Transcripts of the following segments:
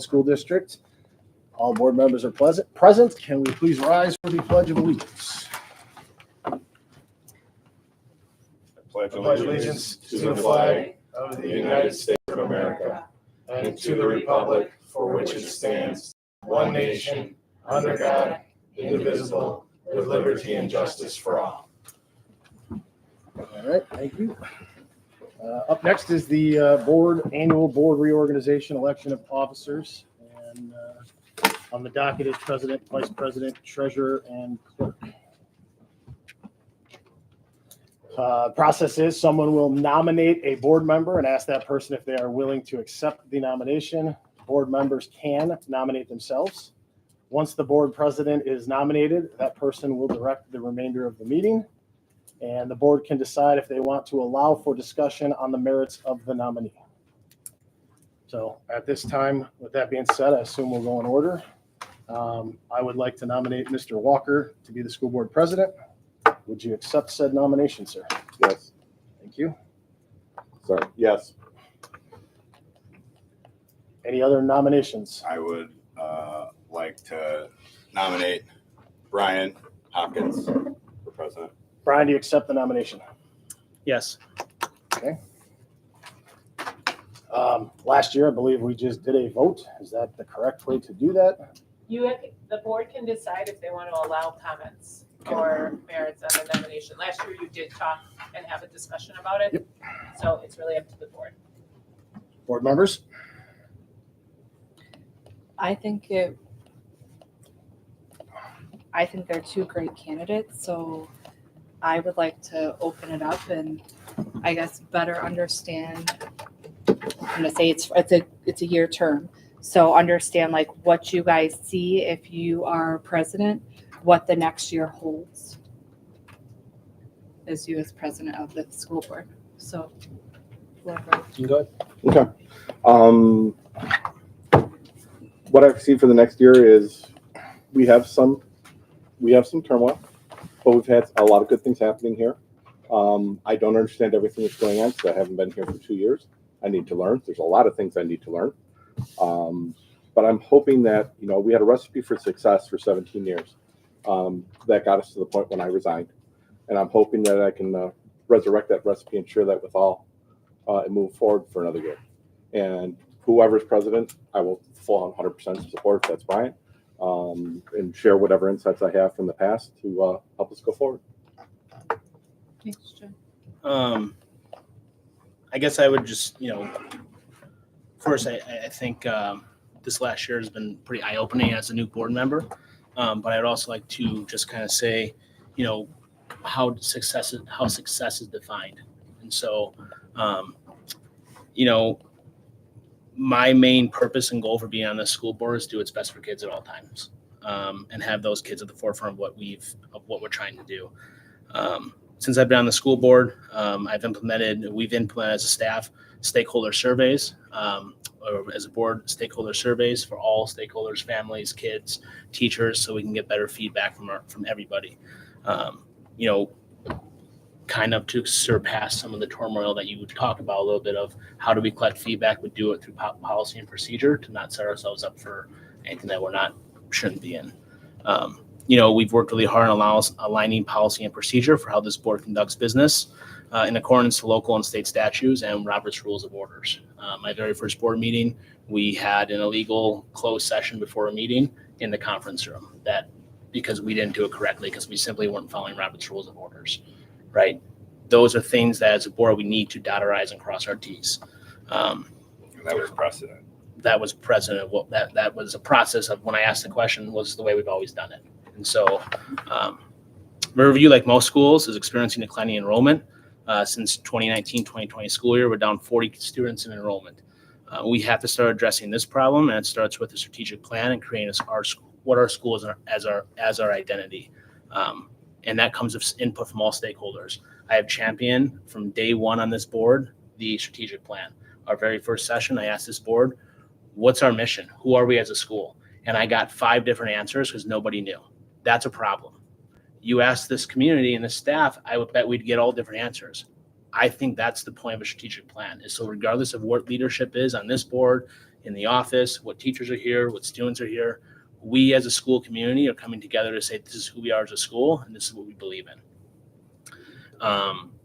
School District. All board members are present. Can we please rise for the Pledge of Allegiance? I pledge allegiance to the flag of the United States of America and to the republic for which it stands, one nation, under God, indivisible, with liberty and justice for all. All right, thank you. Up next is the annual board reorganization election of officers. And on the docket is president, vice president, treasurer, and clerk. Process is someone will nominate a board member and ask that person if they are willing to accept the nomination. Board members can nominate themselves. Once the board president is nominated, that person will direct the remainder of the meeting, and the board can decide if they want to allow for discussion on the merits of the nominee. So at this time, with that being said, I assume we'll go in order. I would like to nominate Mr. Walker to be the school board president. Would you accept said nomination, sir? Yes. Thank you. Sorry. Yes. Any other nominations? I would like to nominate Brian Hopkins for president. Brian, do you accept the nomination? Yes. Okay. Last year, I believe we just did a vote. Is that the correct way to do that? The board can decide if they want to allow comments or merits on the nomination. Last year, you did talk and have a discussion about it. Yep. So it's really up to the board. Board members? I think they're two great candidates, so I would like to open it up and I guess better understand. I'm gonna say it's a year term, so understand like what you guys see if you are president, what the next year holds as you as president of the school board. So whoever. You go Okay. What I see for the next year is we have some turmoil, but we've had a lot of good things happening here. I don't understand everything that's going on because I haven't been here for 2 years. I need to learn. There's a lot of things I need to learn. But I'm hoping that, we had a recipe for success for 17 years that got us to the point when I resigned. And I'm hoping that I can resurrect that recipe and share that with all and move forward for another year. And whoever's president, I will full 100% support if that's Brian, and share whatever insights I have from the past to help us go forward. Thanks, Jen. I guess I would just, first, I think this last year has been pretty eye-opening as a new board member. But I'd also like to just kind of say, how success is defined. And so, my main purpose and goal for being on the school board is do its best for kids at all times, and have those kids at the forefront of what we're trying to do. Since I've been on the school board, we've implemented as a staff stakeholder surveys, or as a board stakeholder surveys for all stakeholders, families, kids, teachers, so we can get better feedback from everybody. Kind of to surpass some of the turmoil that you talked about a little bit of how do we collect feedback, we do it through policy and procedure to not set ourselves up for anything that shouldn't be in. We've worked really hard on aligning policy and procedure for how this board conducts business in accordance to local and state statutes and Robert's Rules of Orders. My very first board meeting, we had an illegal closed session before a meeting in the conference room because we didn't do it correctly because we simply weren't following Robert's Rules of Orders. Right. Those are things that as a board, we need to dot our I's and cross our T's. And that was precedent. That was precedent. That was a process of when I asked the question was the way we've always done it. And so Riverview, like most schools, is experiencing declining enrollment. Since 2019-2020 school year, we're down 40 students in enrollment. We have to start addressing this problem, and it starts with a strategic plan and creating what our school is as our identity. And that comes with input from all stakeholders. I have championed from day one on this board the strategic plan. Our very first session, I asked this board, what's our mission? Who are we as a school? And I got 5 different answers because nobody knew. That's a problem. You ask this community and the staff, I would bet we'd get all different answers. I think that's the point of a strategic plan is so regardless of what leadership is on this board, in the office, what teachers are here, what students are here. We as a school community are coming together to say, this is who we are as a school, and this is what we believe in.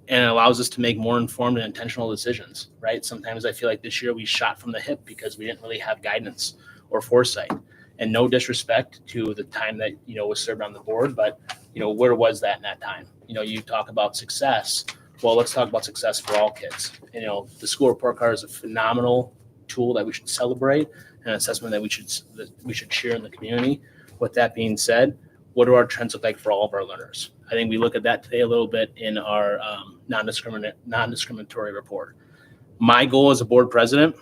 And it allows us to make more informed and intentional decisions, right? Sometimes I feel like this year we shot from the hip because we didn't really have guidance or foresight. And no disrespect to the time that, was served on the board, but, where was that in that time? You talk about success. Well, let's talk about success for all kids. The school report card is a phenomenal tool that we should celebrate, an assessment that we should share in the community. With that being said, what do our trends look like for all of our learners? I think we look at that today a little bit in our non-discriminatory report. My goal as a board president,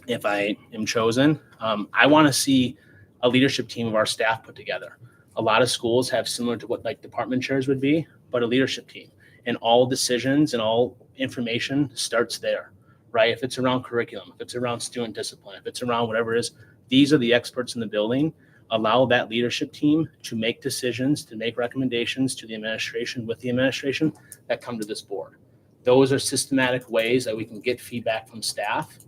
if I am chosen, I want to see a leadership team of our staff put together. A lot of schools have similar to what like department chairs would be, but a leadership team. And all decisions and all information starts there, right? If it's around curriculum, if it's around student discipline, if it's around whatever it is, these are the experts in the building. Allow that leadership team to make decisions, to make recommendations to the administration, with the administration, that come to this board. Those are systematic ways that we can get feedback from staff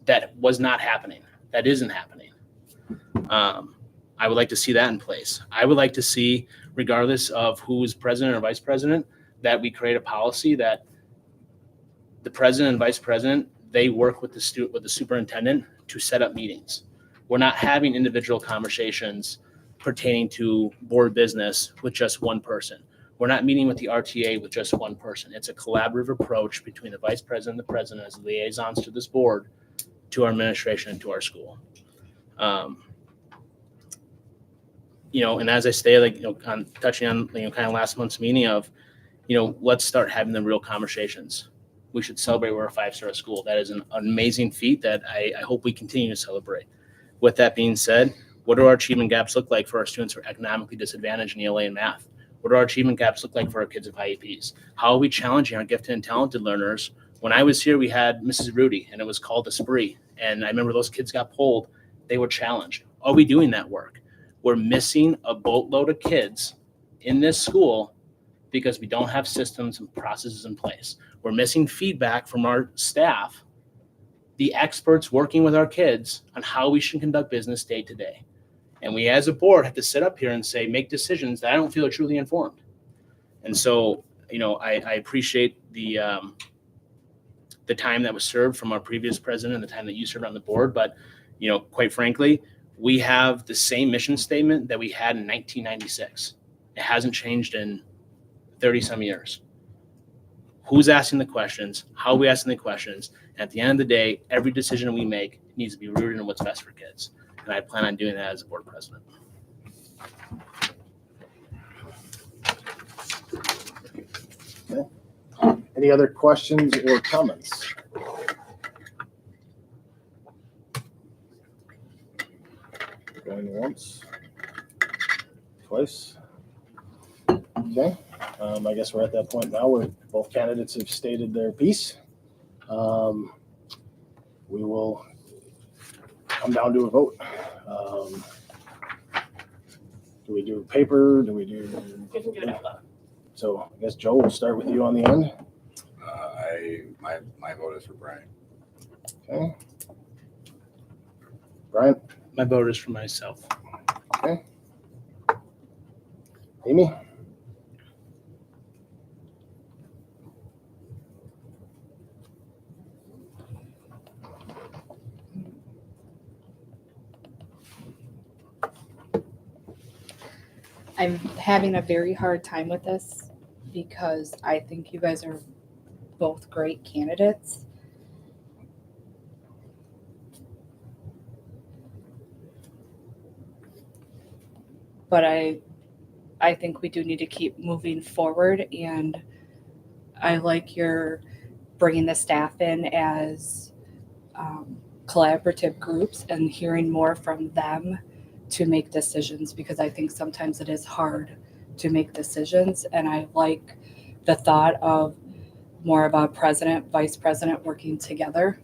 that was not happening, that isn't happening. I would like to see that in place. I would like to see, regardless of who is president or vice president, that we create a policy that the president and vice president, they work with the superintendent to set up meetings. We're not having individual conversations pertaining to board business with just one person. We're not meeting with the RTA with just one person. It's a collaborative approach between the vice president and the president as liaisons to this board, to our administration, and to our school. And as I say, touching on, kind of last month's meeting of, let's start having the real conversations. We should celebrate we're a 5-star school. That is an amazing feat that I hope we continue to celebrate. With that being said, what do our achievement gaps look like for our students who are economically disadvantaged in ELA and math? What do our achievement gaps look like for our kids with IEPs? How are we challenging our gifted and talented learners? When I was here, we had Mrs. Rudy, and it was called a spree. And I remember those kids got pulled. They were challenged. Are we doing that work? We're missing a boatload of kids in this school because we don't have systems and processes in place. We're missing feedback from our staff, the experts working with our kids on how we should conduct business day to day. And we as a board have to sit up here and say, make decisions that I don't feel are truly informed. And so, I appreciate the time that was served from our previous president and the time that you served on the board. But, quite frankly, we have the same mission statement that we had in 1996. It hasn't changed in 30 some years. Who's asking the questions? How are we asking the questions? And at the end of the day, every decision we make needs to be rooted in what's best for kids. And I plan on doing that as a board president. Okay. Any other questions or comments? Going once, twice. Okay. I guess we're at that point now where both candidates have stated their piece. We will come down to a vote. Do we do paper? Do we do? You can do it out loud. So I guess Joe, we'll start with you on the end. My vote is for Brian. Okay. Brian, My vote is for myself. Amy, I'm having a very hard time with this because I think you guys are both great candidates. But I think we do need to keep moving forward, and I like your bringing the staff in as collaborative groups and hearing more from them to make decisions, because I think sometimes it is hard to make decisions. And I like the thought of more of a president, vice president working together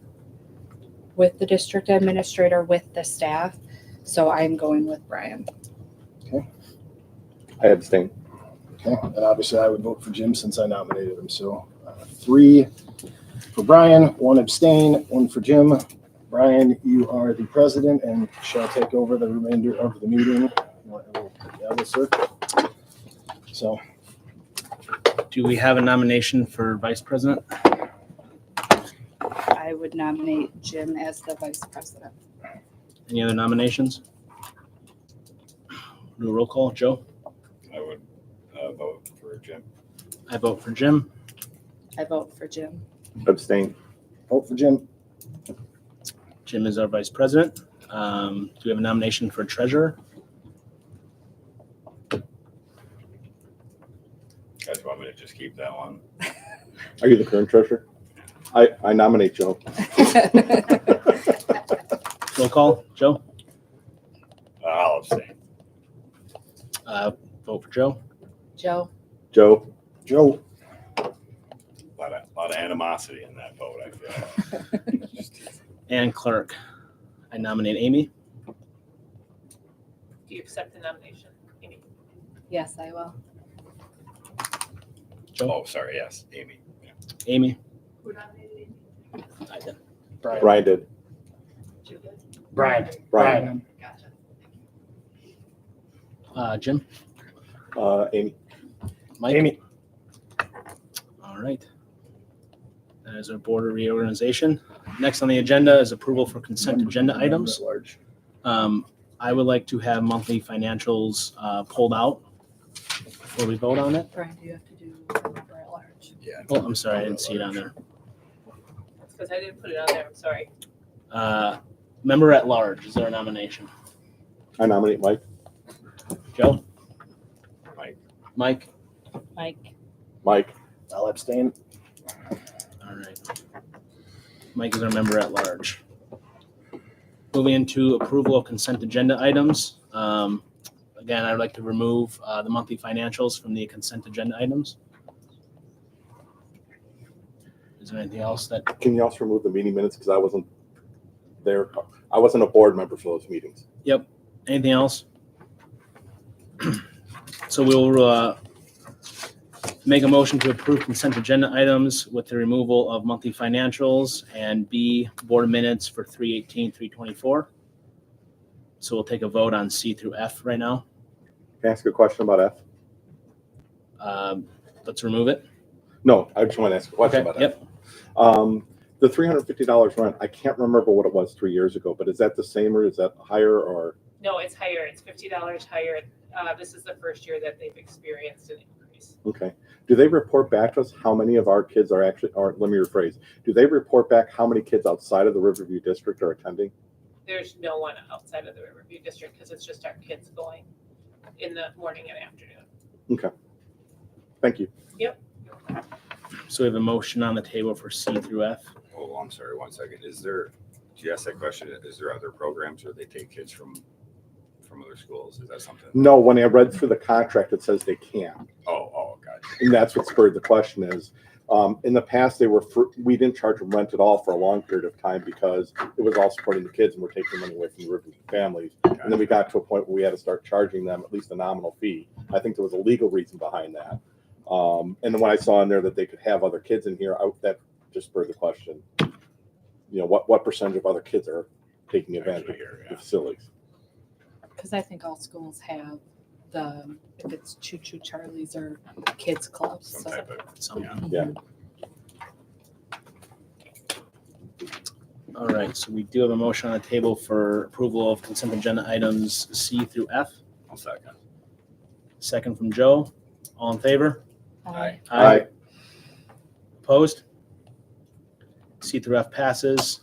with the district administrator, with the staff. So I'm going with Brian. I abstain. okay, and obviously I would vote for Jim since I nominated him. So 3 for Brian, 1 abstain, 1 for Jim. Brian, you are the president and shall take over the remainder of the meeting. Yeah, sir. So, Do we have a nomination for vice president? I would nominate Jim as the vice president. Any other nominations? Do a roll call. Joe? I would vote for Jim. I vote for Jim. I vote for Jim. Abstain. vote for Jim. Jim is our vice president. Do we have a nomination for treasurer? Guys want me to just keep that one? Are you the current treasurer? I nominate Joe. Roll call. Joe? I'll abstain. Vote for Joe. Joe. Joe. Joe. A lot of animosity in that vote, I feel. And clerk. I nominate Amy. Do you accept the nomination, Amy? Yes, I will. Joe? Oh, sorry, yes, Amy. Yeah. Amy. Who nominated Amy? I did. Brian. Brian did. Judith? Brian. Brian. Gotcha. Jim. Amy. Mike. Amy. All right. That is our board of reorganization. Next on the agenda is approval for consent agenda items. Large. I would like to have monthly financials pulled out before we vote on it. Brian, do you have to do member at large? Yeah. Oh, I'm sorry, I didn't see it on there. That's because I didn't put it on there, I'm sorry. Member at large, is there a nomination? I nominate Mike. Joe? Mike. Mike? Mike. Mike. I'll abstain. All right. Mike is our member at large. Moving into approval of consent agenda items. Again, I'd like to remove the monthly financials from the consent agenda items. Is there anything else that, Can you also remove the meeting minutes because I wasn't there? I wasn't a board member for those meetings. anything else? So we'll make a motion to approve consent agenda items with the removal of monthly financials and B, board minutes for 3/18, 3/24. So we'll take a vote on C through F right now. Can I ask a question about F? Let's remove it. No, I just want to ask a question Okay, about yep. F. The $350 rent, I can't remember what it was 3 years ago, but is that the same or is that higher or? No, it's higher, it's $50 higher. This is the first year that they've experienced an increase. Okay. Do they report back to us how many of our kids are actually, or let me rephrase, do they report back how many kids outside of the Riverview district are attending? There's no one outside of the Riverview District because it's just our kids going in the morning and afternoon. Okay. Thank you. So we have a motion on the table for C through F. Oh, I'm sorry, 1 second. Did you ask that question? Is there other programs where they take kids from other schools? Is that something? No, when I read through the contract, it says they can. Oh, gotcha. And that's what spurred the question is, in the past, we didn't charge them rent at all for a long period of time because it was all supporting the kids and we're taking money away from the Riverview families. And then we got to a point where we had to start charging them at least a nominal fee. I think there was a legal reason behind that. And then when I saw in there that they could have other kids in here, that just spurred the question. You know, what percentage of other kids are taking advantage Actually here, of yeah. the facilities? Because I think all schools have if it's Choo Choo Charlie's or kids clubs. Some So. type of, Some- Yeah. All right, so we do have a motion on the table for approval of consent agenda items C through F. I'll second. Second from Joe. All in favor? Aye. Aye. Opposed? C through F passes.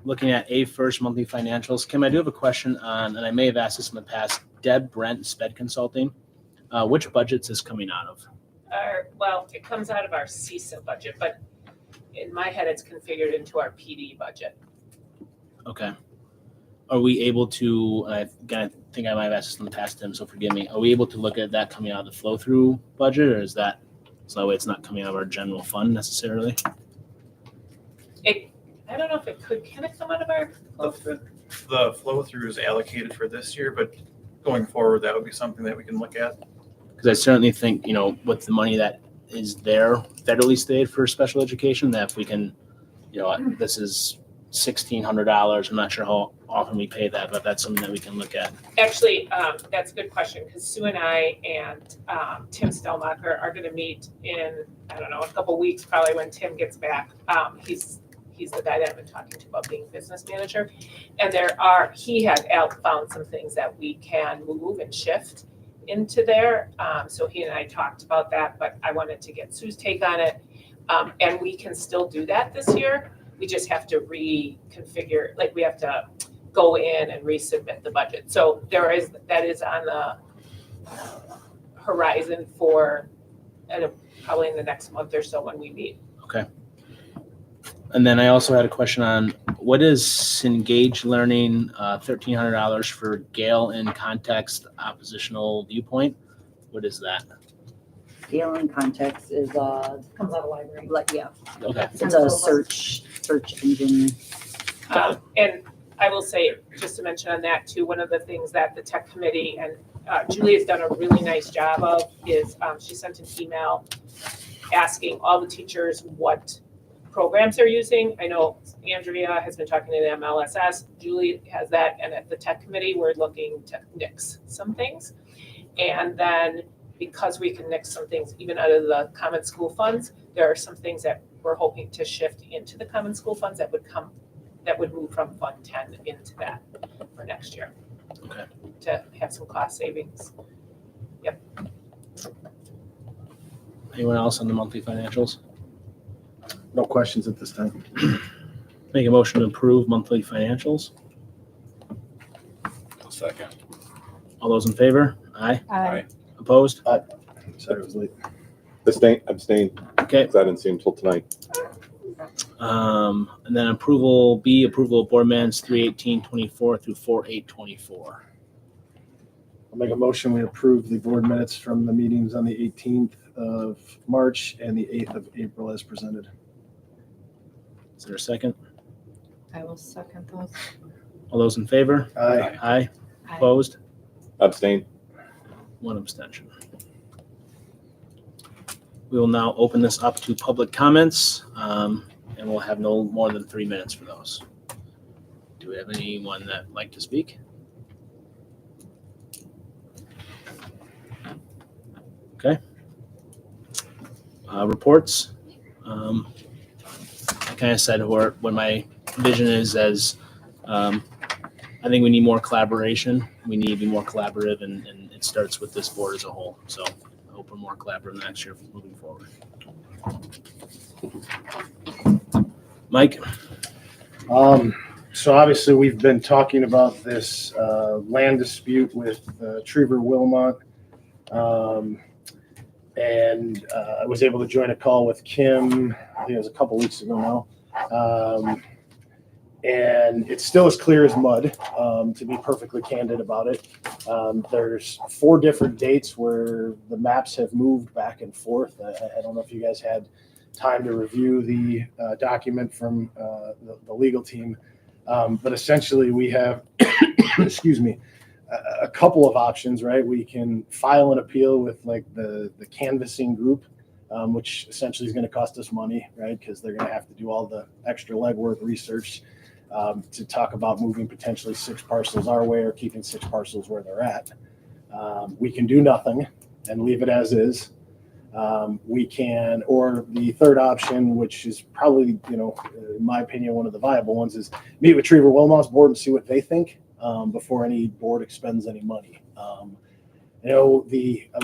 Looking at A first, monthly financials. Kim, I do have a question on, and I may have asked this in the past, Deb Brent Sped Consulting. Which budget's is coming out of? Well, it comes out of our CISA budget, but in my head, it's configured into our PD budget. Okay. Are we able to, and I think I might have asked this in the past, Tim, so forgive me. Are we able to look at that coming out of the flow-through budget, or is that, so that way it's not coming out of our general fund necessarily? I don't know if it could, can it come out of our flow-through? The flow through is allocated for this year, but going forward, that would be something that we can look at. Because I certainly think, with the money that is there federally stated for special education, that if we can this is $1,600. I'm not sure how often we pay that, but that's something that we can look at. Actually, that's a good question, because Sue and I and Tim Stelmacher are gonna meet in, I don't know, a couple weeks, probably when Tim gets back. He's the guy that I've been talking to about being business manager. And he had found some things that we can move and shift into there. So he and I talked about that, but I wanted to get Sue's take on it. And we can still do that this year. We just have to reconfigure, like we have to go in and resubmit the budget. So that is on the horizon for probably in the next month or so when we meet. Okay. And then I also had a question on what is Engage Learning, $1,300 for Gale in Context Oppositional Viewpoint? What is that? Gale in Context is Comes out of library. yeah, Okay. it's a search engine. And I will say, just to mention on that too, one of the things that the tech committee and Julie has done a really nice job of is she sent an email asking all the teachers what programs they're using. I know Andrea has been talking to the MLSS, Julie has that, and at the tech committee, we're looking to nix some things. And then because we can nix some things even out of the common school funds, there are some things that we're hoping to shift into the common school funds that would move from Fund 10 into that for next year. Okay. To have some cost savings. Anyone else on the monthly financials? No questions at this time. Make a motion to approve monthly financials. I'll second. All those in favor? Aye. Aye. Opposed? Sorry, it was late. Abstain, Okay. because I didn't see him till tonight. And then approval of board minutes 3/18/24 through 4/8/24. I'll make a motion, we approve the board minutes from the meetings on the 18th of March and the 8th of April as presented. Is there a second? I will second those. All those in favor? Aye. Aye. Aye. Opposed? Abstain. One abstention. We will now open this up to public comments, and we'll have no more than 3 minutes for those. Do we have anyone that would like to speak? Okay. Reports. I kind of said what my vision is as I think we need more collaboration. We need to be more collaborative, and it starts with this board as a whole. So I hope we're more collaborative next year moving forward. Mike? So obviously, we've been talking about this land dispute with Trevor Wilmot. And I was able to join a call with Kim, I think it was a couple weeks ago now. And it's still as clear as mud, to be perfectly candid about it. There's 4 different dates where the maps have moved back and forth. I don't know if you guys had time to review the document from the legal team. But essentially we have, excuse me, a couple of options, right? We can file an appeal with like the canvassing group, which essentially is going to cost us money, right? Because they're going to have to do all the extra legwork research to talk about moving potentially 6 parcels our way or keeping 6 parcels where they're at. We can do nothing and leave it as is. We can, or the third option, which is probably, in my opinion, one of the viable ones, is meet with Trevor Wilmot's board and see what they think before any board expends any money. I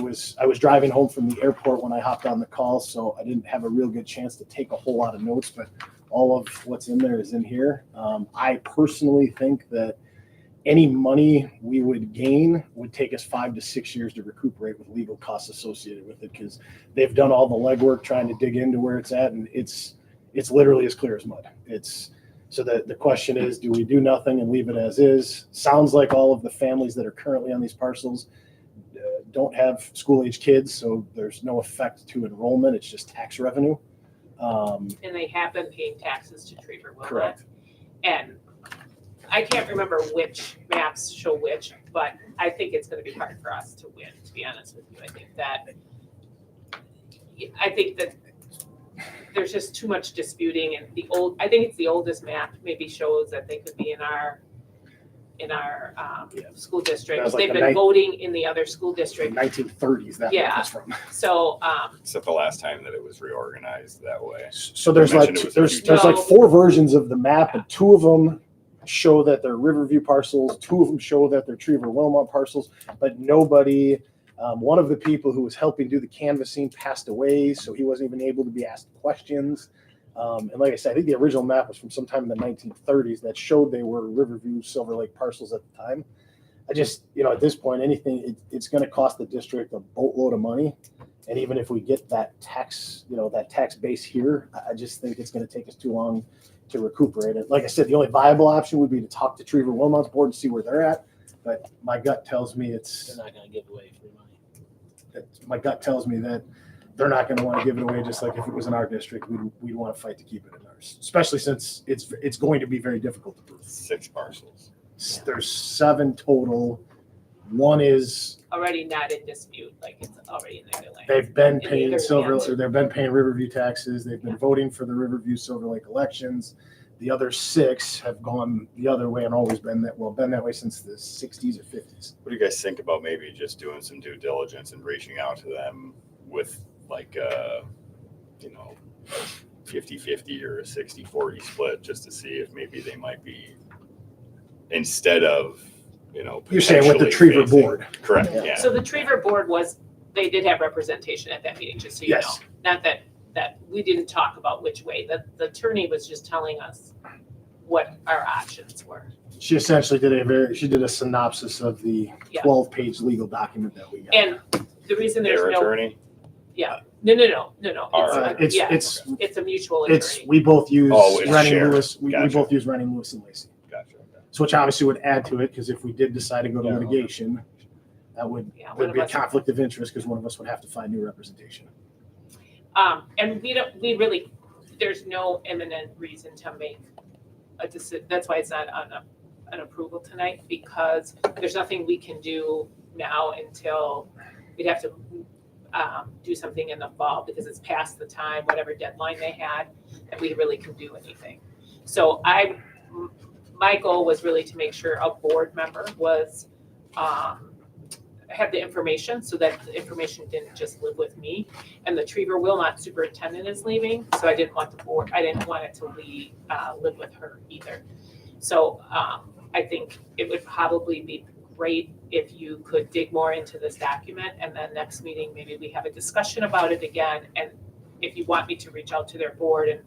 was driving home from the airport when I hopped on the call, so I didn't have a real good chance to take a whole lot of notes, but all of what's in there is in here. I personally think that any money we would gain would take us 5 to 6 years to recuperate with legal costs associated with it, because they've done all the legwork trying to dig into where it's at, and it's literally as clear as mud. So the question is, do we do nothing and leave it as is? Sounds like all of the families that are currently on these parcels don't have school-age kids, so there's no effect to enrollment. It's just tax revenue. And they have been paying taxes to Trevor Wilmot. Correct. And I can't remember which maps show which, but I think it's going to be hard for us to win, to be honest with you. I think that there's just too much disputing, and I think it's the oldest map maybe shows that they could be in our school That district. was like They've the been night- voting in the other school district. 1930s, that Yeah. was from. So, Except the last time that it was reorganized that way. So there's You like, mentioned it was there's like No. 4 versions of the map, and 2 of them show that they're Riverview parcels, 2 of them show that they're Trevor Wilmot parcels, but nobody, one of the people who was helping do the canvassing passed away, so he wasn't even able to be asked questions. And like I said, I think the original map was from sometime in the 1930s that showed they were Riverview, Silver Lake parcels at the time. I just, at this point, it's going to cost the district a boatload of money. And even if we get that tax, that tax base here, I just think it's going to take us too long to recuperate it. Like I said, the only viable option would be to talk to Trevor Wilmot's board and see where they're at. But my gut tells me They're not gonna give away free money. my gut tells me that they're not going to want to give it away. Just like if it was in our district, we'd want to fight to keep it in ours, especially since it's going to be very difficult to prove. 6 parcels. There's 7 total. One is already not in dispute, like it's already in their land. they've been In paying either hands. they've been paying Riverview taxes. They've been voting for the Riverview Silver Lake elections. The other 6 have gone the other way and always been that way since the 60s or 50s. What do you guys think about maybe just doing some due diligence and reaching out to them with like a 50-50 or a 60-40 split, just to see if maybe they might be, instead of, You're saying with the potentially Trevor facing- board? Correct, Yeah. yeah. So the Trevor board they did have representation at that meeting, just so you know. Yes. Not that we didn't talk about which way, the attorney was just telling us what our options were. She essentially did a synopsis of the Yeah. 12-page legal document that we got. And the reason there's Their no, attorney? no. Alright. It's a mutual It's attorney. we both use Oh, it's Rennie shared. Lewis. We Gotcha. both use Rennie Lewis and Lacey. Gotcha. Okay. So which obviously would add to it because if we did decide to go to Yeah. litigation, that would Yeah, one there'd of be a us- conflict of interest because one of us would have to find new representation. And there's no imminent reason to make a decision. That's why it's not on an approval tonight, because there's nothing we can do now until we'd have to do something in the fall, because it's past the time, whatever deadline they had, that we really can do anything. So my goal was really to make sure a board member was, have the information, so that the information didn't just live with me. And the Trevor Wilmot superintendent is leaving, so I didn't want it to live with her either. So I think it would probably be great if you could dig more into this document, and then next meeting, maybe we have a discussion about it again. And if you want me to reach out to their board and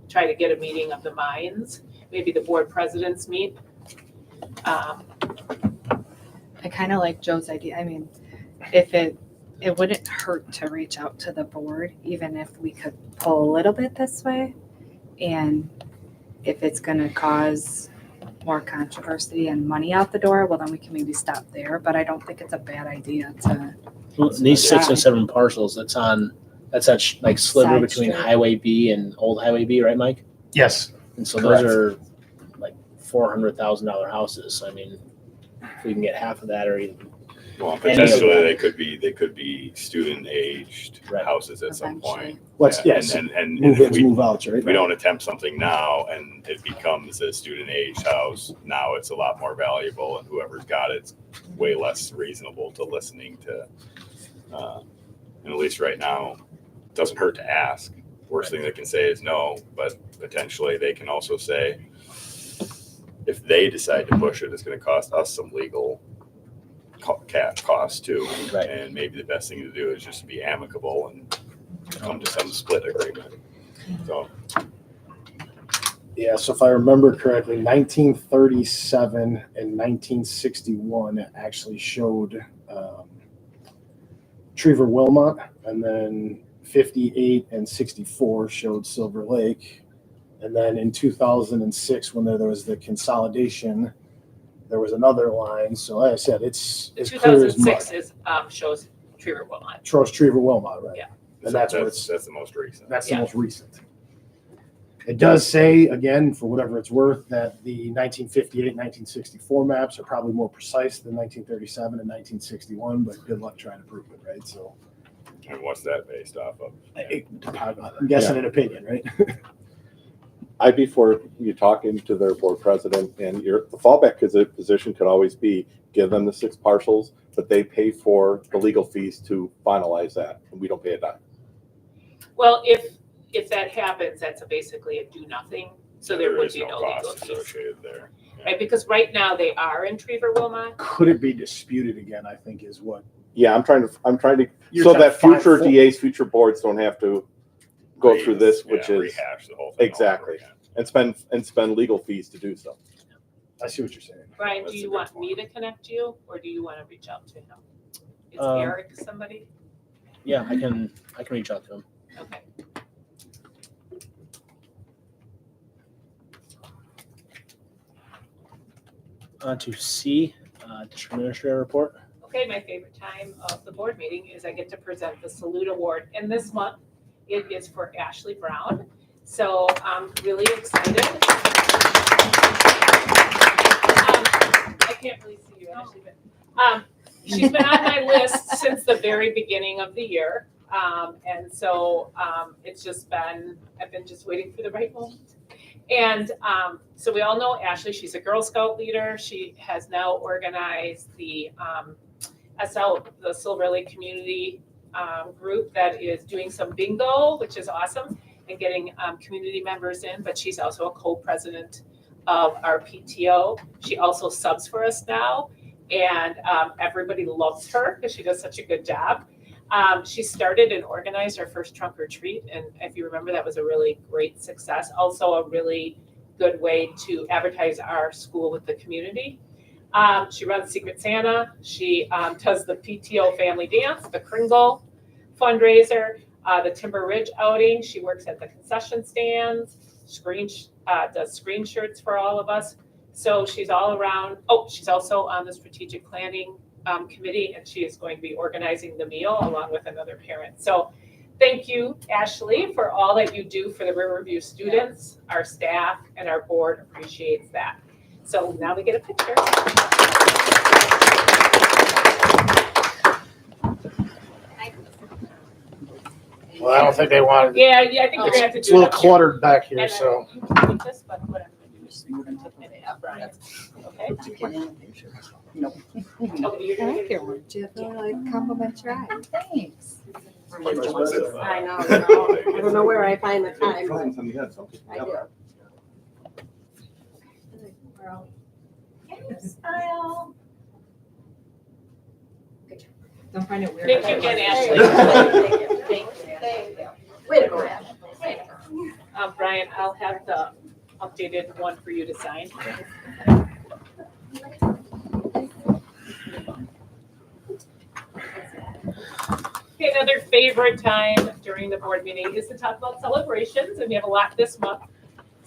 try to get a meeting of the minds, maybe the board presidents meet. I kind of like Joe's idea. I mean, if it wouldn't hurt to reach out to the board, even if we could pull a little bit this way. And if it's going to cause more controversy and money out the door, well, then we can maybe stop there. But I don't think it's a bad idea to. Well, these 6 and 7 parcels, that's that like sliver Side between street. Highway B and Old Highway B, right, Mike? Yes. And so Correct. those are like $400,000 houses. So I mean, if we can get half of that, or even Well, Any of potentially them. they could be student aged Right. houses at some Eventually. point. Let's Yeah, yes. And Move if ins, we, move outs, right? if we don't attempt something now and it becomes a student aged house, now it's a lot more valuable, and whoever's got it's way less reasonable to listening to. And at least right now, it doesn't hurt to ask. Worst thing they can say is no, but potentially they can also say, if they decide to push it, it's going to cost us some legal costs too. Right. And maybe the best thing to do is just be amicable and come to some split agreement. So Yeah, so if I remember correctly, 1937 and 1961 actually showed Trevor Wilmot, and then 58 and 64 showed Silver Lake. And then in 2006, when there was the consolidation, there was another line. So like I said, it's as clear as mud. 2006 is, shows Trevor Wilmot. Trost Trevor Wilmot, right? Yeah. And that's where it's that's the most recent. That's Yeah. the most recent. It does say, again, for whatever it's worth, that the 1958, 1964 maps are probably more precise than 1937 and 1961, but good luck trying to prove it, right? So And what's that based off of? I'm guessing an opinion, right? I'd be for you talking to their board president, and the fallback position could always be give them the 6 parcels, but they pay for the legal fees to finalize that, and we don't pay a dime. Well, if that happens, that's basically a do nothing, so there would is be no legal cost fees. associated there. Right, because right now they are in Trevor Wilmot. Could it be disputed again, I think is what. Yeah, I'm trying to, You're so trying that to find future full- DAs, future boards don't have to go through this, which is, Rehash the whole thing. all Exactly. over again. and spend legal fees to do so. I see what you're saying. Brian, do That's a you good want point. me to connect you, or do you want to reach out to him? Is Um, Eric somebody? Yeah, I can reach out to him. Okay. On to C, district administrator report. Okay, my favorite time of the board meeting is I get to present the Salute Award. And this month, it is for Ashley Brown. So I'm really excited. I can't really see you, Ashley, but she's been on my list since the very beginning of the year. And so it's just been, I've been just waiting for the right moment. And so we all know Ashley, she's a Girl Scout leader. She has now organized the the Silver Lake Community group that is doing some bingo, which is awesome, and getting community members in, but she's also a co-president of our PTO. She also subs for us now, and everybody loves her because she does such a good job. She started and organized our first trunk or treat, and if you remember, that was a really great success. Also a really good way to advertise our school with the community. She runs Secret Santa. She does the PTO family dance, the Kringle fundraiser, the Timber Ridge outing. She works at the concession stands, does screen shirts for all of us. So she's all around. Oh, she's also on the strategic planning committee, and she is going to be organizing the meal along with another parent. So thank you, Ashley, for all that you do for the Riverview students. Our staff and our board appreciates that. So now we get a picture. Well, I don't think they wanted. Yeah, I think we're gonna have to It's do a little it up cluttered back here, here. so. And I don't this, but what I'm gonna do is we're gonna take it up, Brian. Okay? Nope. Okay, you're gonna get it. one. Do you feel like complimentary? Thanks. I I know, I don't know where I find the time, but Presents on the head, so- I do. Smile. Don't find it weird. Thank you again, Ashley. Thank you, thank you. Way to go, Ashley. Thank you. Brian, I'll have the updated one for you to sign. Okay, another favorite time during the board meeting is to talk about celebrations, and we have a lot this month.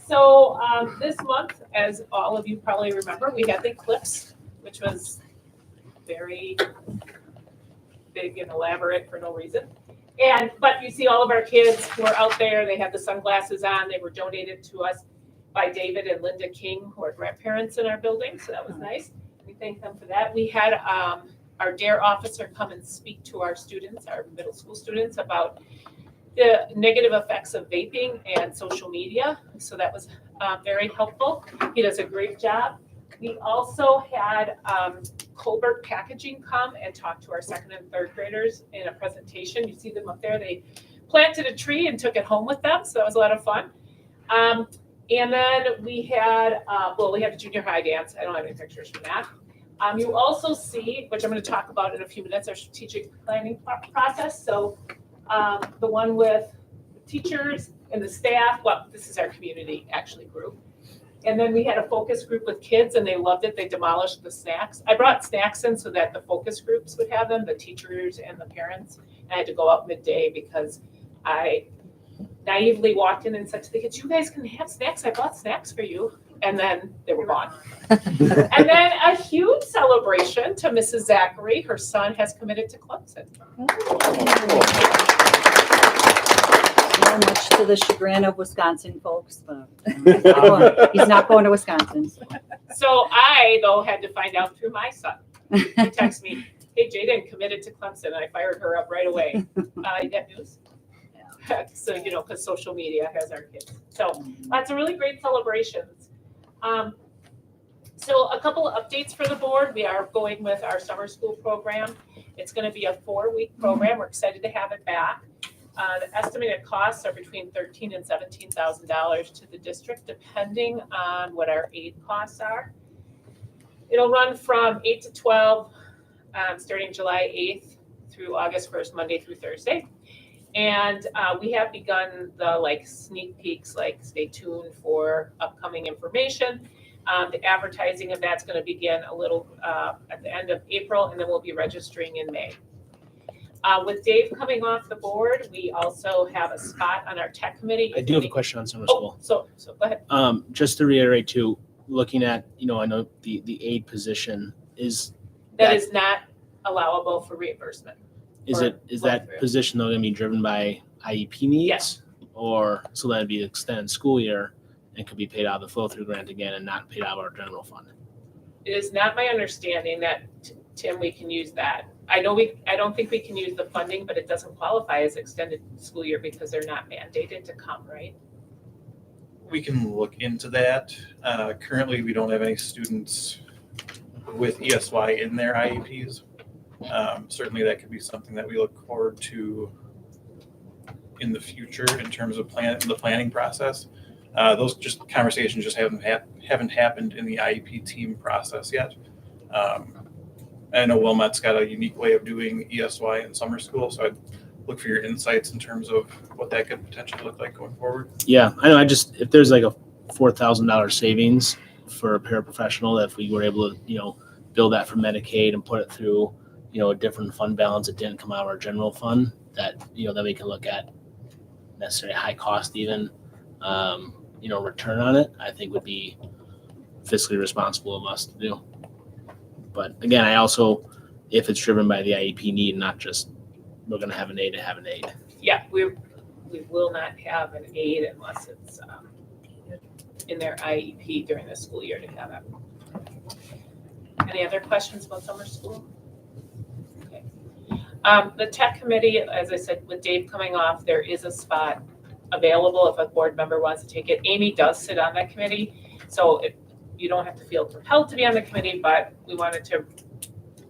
So this month, as all of you probably remember, we had the eclipse, which was very big and elaborate for no reason. But you see all of our kids who are out there, they have the sunglasses on, they were donated to us by David and Linda King, who are grandparents in our building, so that was nice. We thank them for that. We had our DARE officer come and speak to our students, our middle school students, about the negative effects of vaping and social media. So that was very helpful. He does a great job. We also had Colbert Packaging come and talk to our second and third graders in a presentation. You see them up there. They planted a tree and took it home with them. So that was a lot of fun. And then we had, we had a junior high dance. I don't have any pictures from that. You also see, which I'm going to talk about in a few minutes, our strategic planning process. So the one with teachers and the staff, well, this is our community actually group. And then we had a focus group with kids and they loved it. They demolished the snacks. I brought snacks in so that the focus groups would have them, the teachers and the parents. And I had to go out midday because I naively walked in and said to the kids, you guys can have snacks. I bought snacks for you. And then they were gone. And then a huge celebration to Mrs. Zachary. Her son has committed to Clemson. Not much to the chagrin of Wisconsin folks, but he's not going to Wisconsin. So I, though, had to find out through my son. He texted me, Hey, Jaden committed to Clemson, and I fired her up right away. You got news? So, you know, because social media has our kids. So lots of really great celebrations. So a couple of updates for the board. We are going with our summer school program. It's going to be a 4-week program. We're excited to have it back. The estimated costs are between $13,000 and $17,000 to the district, depending on what our aid costs are. It'll run from 8 to 12, starting July 8th through August 1st, Monday through Thursday. And we have begun the sneak peeks, stay tuned for upcoming information. The advertising of that's going to begin a little at the end of April, and then we'll be registering in May. With Dave coming off the board, we also have a spot on our tech committee. I do have a question on summer school. So go ahead. Just to reiterate too, looking at, I know the aid position is That is not allowable for reimbursement. is Or that flow-through. position though going to be driven by IEP needs? Yes. Or so that'd be extended school year and could be paid out of the flow through grant again and not paid out of our general fund. It is not my understanding that, Tim, we can use that. I don't think we can use the funding, but it doesn't qualify as extended school year because they're not mandated to come, right? We can look into that. Currently, we don't have any students with ESY in their IEPs. Certainly, that could be something that we look forward to in the future in terms of the planning process. Those conversations just haven't happened in the IEP team process yet. I know Wilmot's got a unique way of doing ESY in summer school, so I'd look for your insights in terms of what that could potentially look like going forward. Yeah, I know. If there's like a $4,000 savings for a paraprofessional, that if we were able to, build that for Medicaid and put it through, a different fund balance that didn't come out of our general fund, that, then we can look at necessarily high cost even, return on it, I think would be fiscally responsible of us to do. But again, I also, if it's driven by the IEP need, not just we're going to have an aid to have an aid. Yeah, we will not have an aid unless it's in their IEP during the school year to have it. Any other questions about summer school? Okay. The tech committee, as I said, with Dave coming off, there is a spot available if a board member wants to take it. Amy does sit on that committee, so you don't have to feel compelled to be on the committee, but we wanted to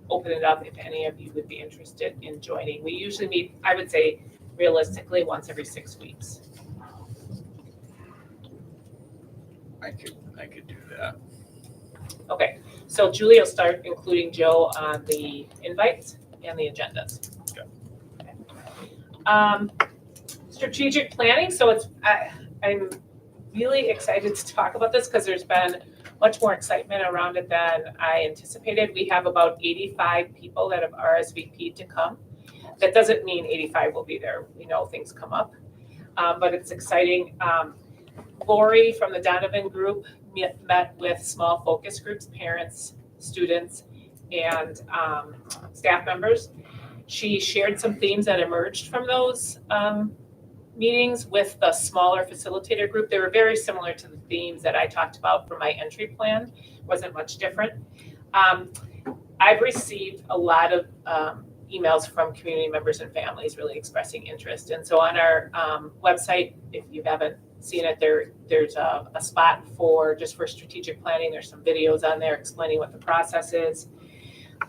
open it up if any of you would be interested in joining. We usually meet, I would say, realistically, once every 6 weeks. I could do that. Okay, so Julie will start including Joe on the invites and the agendas. Okay. Strategic planning, so I'm really excited to talk about this because there's been much more excitement around it than I anticipated. We have about 85 people that have RSVP'd to come. That doesn't mean 85 will be there. We know things come up, but it's exciting. Lori from the Donovan Group met with small focus groups, parents, students, and staff members. She shared some themes that emerged from those meetings with the smaller facilitator group. They were very similar to the themes that I talked about for my entry plan. Wasn't much different. I've received a lot of emails from community members and families really expressing interest. And so on our website, if you haven't seen it, there's a spot for strategic planning. There's some videos on there explaining what the process is.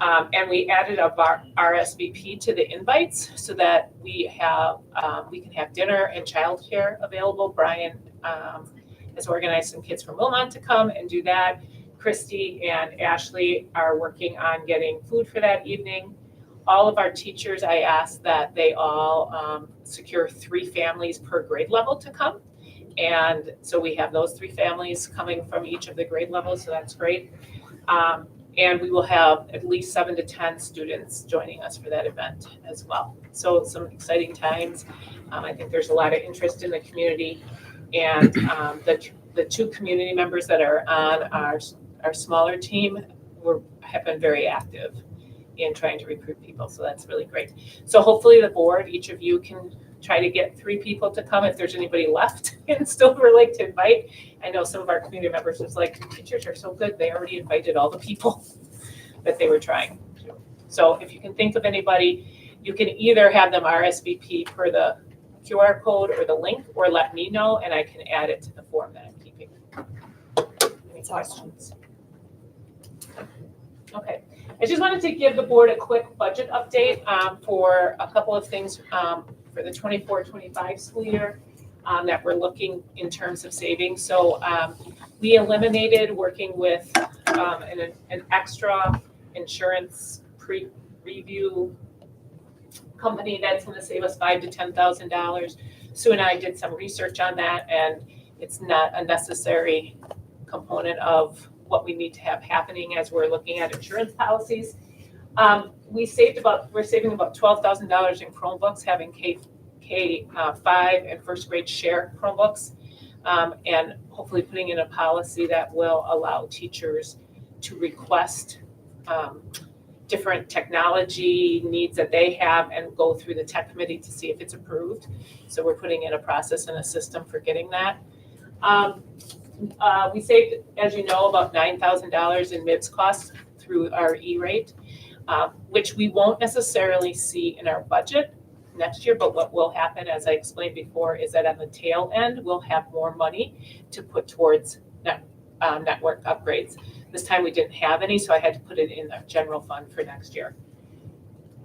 And we added a RSVP to the invites so that we can have dinner and childcare available. Brian has organized some kids from Wilmot to come and do that. Christy and Ashley are working on getting food for that evening. All of our teachers, I asked that they all secure 3 families per grade level to come. And so we have those 3 families coming from each of the grade levels, so that's great. And we will have at least 7 to 10 students joining us for that event as well. So some exciting times. I think there's a lot of interest in the community, and the 2 community members that are on our smaller team have been very active in trying to recruit people. So that's really great. So hopefully the board, each of you can try to get 3 people to come if there's anybody left and still would like to invite. I know some of our community members was like, teachers are so good. They already invited all the people that they were trying to. So if you can think of anybody, you can either have them RSVP per the QR code or the link, or let me know and I can add it to the form that I'm keeping. Any questions? Okay, I just wanted to give the board a quick budget update for a couple of things for the 24-25 school year that we're looking in terms of savings. So we eliminated working with an extra insurance pre-review company that's going to save us $5,000 to $10,000. Sue and I did some research on that, and it's not a necessary component of what we need to have happening as we're looking at insurance policies. We're saving about $12,000 in Chromebooks, having K-5 and first grade share Chromebooks, and hopefully putting in a policy that will allow teachers to request different technology needs that they have and go through the tech committee to see if it's approved. So we're putting in a process and a system for getting that. We saved, as you know, about $9,000 in MIBS costs through our E-rate, which we won't necessarily see in our budget next year, but what will happen, as I explained before, is that on the tail end, we'll have more money to put towards network upgrades. This time we didn't have any, so I had to put it in the general fund for next year.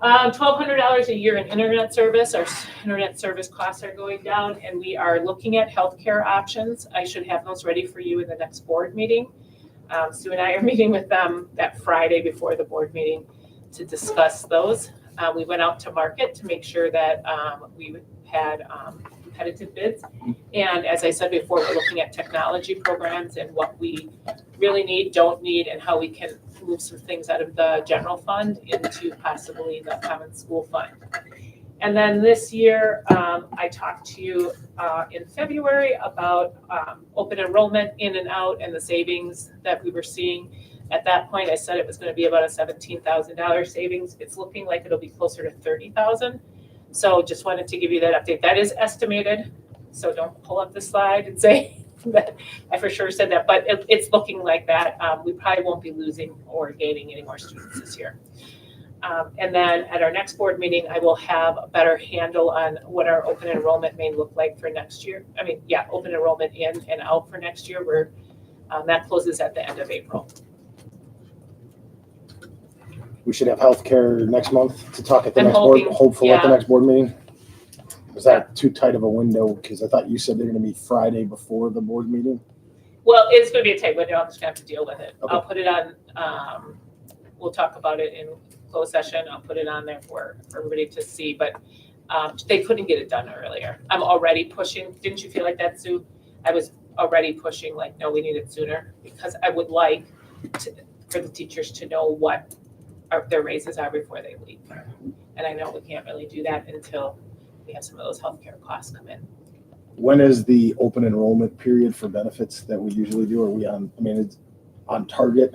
$1,200 a year in internet service. Our internet service costs are going down, and we are looking at healthcare options. I should have those ready for you in the next board meeting. Sue and I are meeting with them that Friday before the board meeting to discuss those. We went out to market to make sure that we had competitive bids. And as I said before, we're looking at technology programs and what we really need, don't need, and how we can move some things out of the general fund into possibly the common school fund. And then this year, I talked to you in February about open enrollment in and out and the savings that we were seeing. At that point, I said it was going to be about a $17,000 savings. It's looking like it'll be closer to $30,000. So just wanted to give you that update. That is estimated, so don't pull up the slide and say that I for sure said that, but it's looking like that. We probably won't be losing or gaining any more students this year. And then at our next board meeting, I will have a better handle on what our open enrollment may look like for next year. Open enrollment in and out for next year. That closes at the end of April. We should have healthcare next month to talk at the I'm next board, hoping, hopefully at the yeah. next board meeting. Was that too tight of a window? Because I thought you said they're gonna be Friday before the board meeting. Well, it's going to be a tight window. I'm just going to have to deal with it. Okay. I'll put it on, we'll talk about it in closed session. I'll put it on there for everybody to see, but they couldn't get it done earlier. I'm already pushing. Didn't you feel like that, Sue? I was already pushing like, no, we need it sooner, because I would like for the teachers to know what their raises are before they leave. And I know we can't really do that until we have some of those healthcare costs come in. When is the open enrollment period for benefits that we usually do? Are we on, it's on target?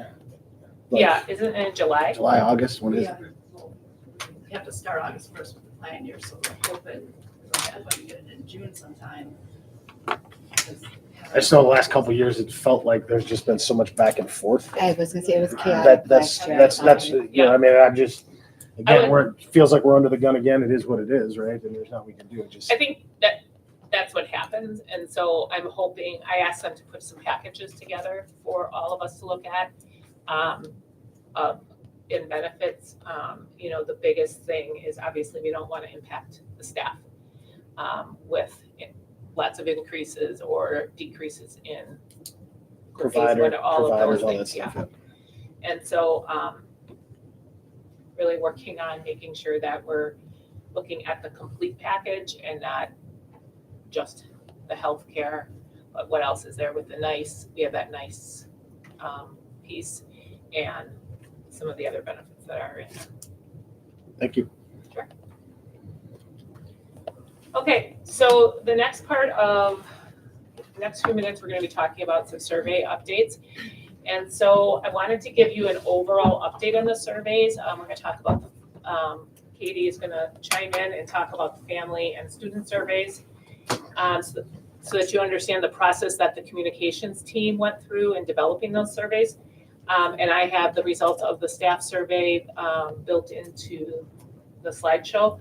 Like Yeah, isn't it in July? July, August, when is it? You have to start August 1st with the plan year, so we're hoping when you get it in June sometime. I just know the last couple of years, it felt like there's just been so much back and forth. I was gonna say it was chaotic. That's, I'm just, again, it feels like we're under the gun again. It is what it is, right? And there's nothing we can do. It just. I think that's what happens, and so I'm hoping, I asked them to put some packages together for all of us to look at, in benefits. The biggest thing is obviously we don't want to impact the staff, with lots of increases or decreases in Providers, all of those all that things, stuff. yeah. And so, really working on making sure that we're looking at the complete package and not just the healthcare, but what else is there with the NICE? We have that NICE piece and some of the other benefits that are in there. Thank you. Sure. Okay, so the next part of the next few minutes, we're going to be talking about some survey updates. And so I wanted to give you an overall update on the surveys. We're going to talk about, Katie is going to chime in and talk about the family and student surveys, so that you understand the process that the communications team went through in developing those surveys. And I have the results of the staff survey built into the slideshow.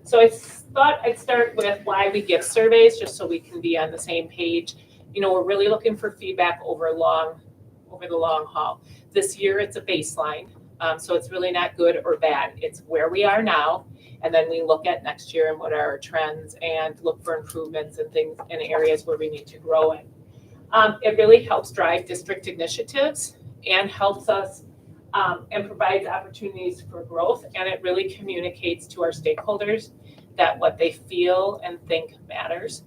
So I thought I'd start with why we give surveys, just so we can be on the same page. You know, we're really looking for feedback over the long haul. This year, it's a baseline. So it's really not good or bad. It's where we are now. And then we look at next year and what are our trends and look for improvements and things in areas where we need to grow in. It really helps drive district initiatives and helps us and provides opportunities for growth. And it really communicates to our stakeholders that what they feel and think matters.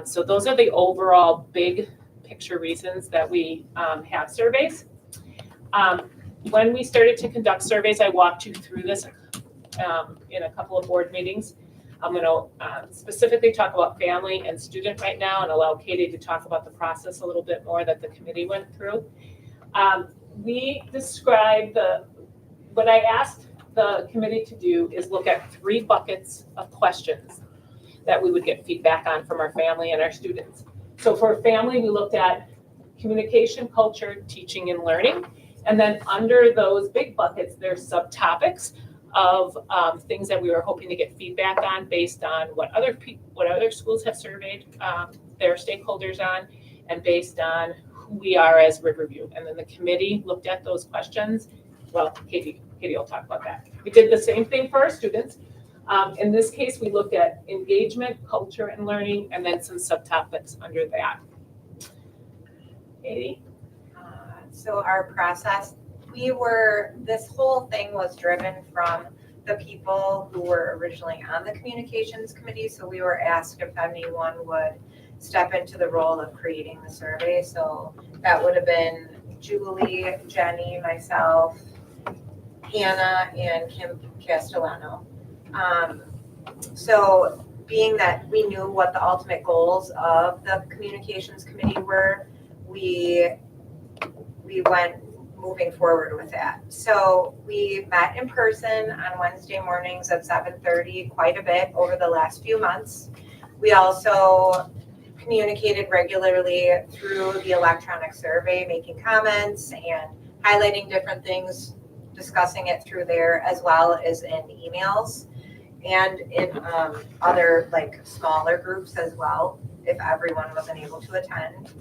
So those are the overall big picture reasons that we have surveys. When we started to conduct surveys, I walked you through this in a couple of board meetings. I'm going to specifically talk about family and student right now and allow Katie to talk about the process a little bit more that the committee went through. We described what I asked the committee to do is look at 3 buckets of questions that we would get feedback on from our family and our students. So for family, we looked at communication, culture, teaching, and learning. And then under those big buckets, there's subtopics of things that we were hoping to get feedback on based on what other schools have surveyed their stakeholders on, and based on who we are as Riverview. And then the committee looked at those questions. Well, Katie will talk about that. We did the same thing for our students. In this case, we looked at engagement, culture, and learning, and then some subtopics under that. Katie? So our process, this whole thing was driven from the people who were originally on the communications committee. So we were asked if anyone would step into the role of creating the survey. So that would have been Julie, Jenny, myself, Hannah, and Kim Castellano. So being that we knew what the ultimate goals of the communications committee were, we went moving forward with that. So we met in person on Wednesday mornings at 7:30 quite a bit over the last few months. We also communicated regularly through the electronic survey, making comments and highlighting different things, discussing it through there, as well as in emails and in other like smaller groups as well, if everyone wasn't able to attend.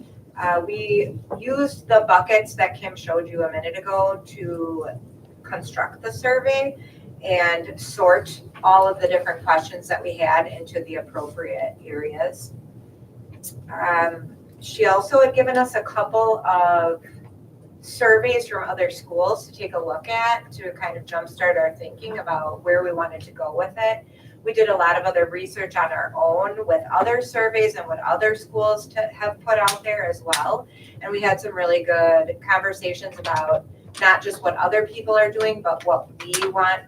We used the buckets that Kim showed you a minute ago to construct the survey and sort all of the different questions that we had into the appropriate areas. She also had given us a couple of surveys from other schools to take a look at to kind of jumpstart our thinking about where we wanted to go with it. We did a lot of other research on our own with other surveys and what other schools have put out there as well. And we had some really good conversations about not just what other people are doing, but what we want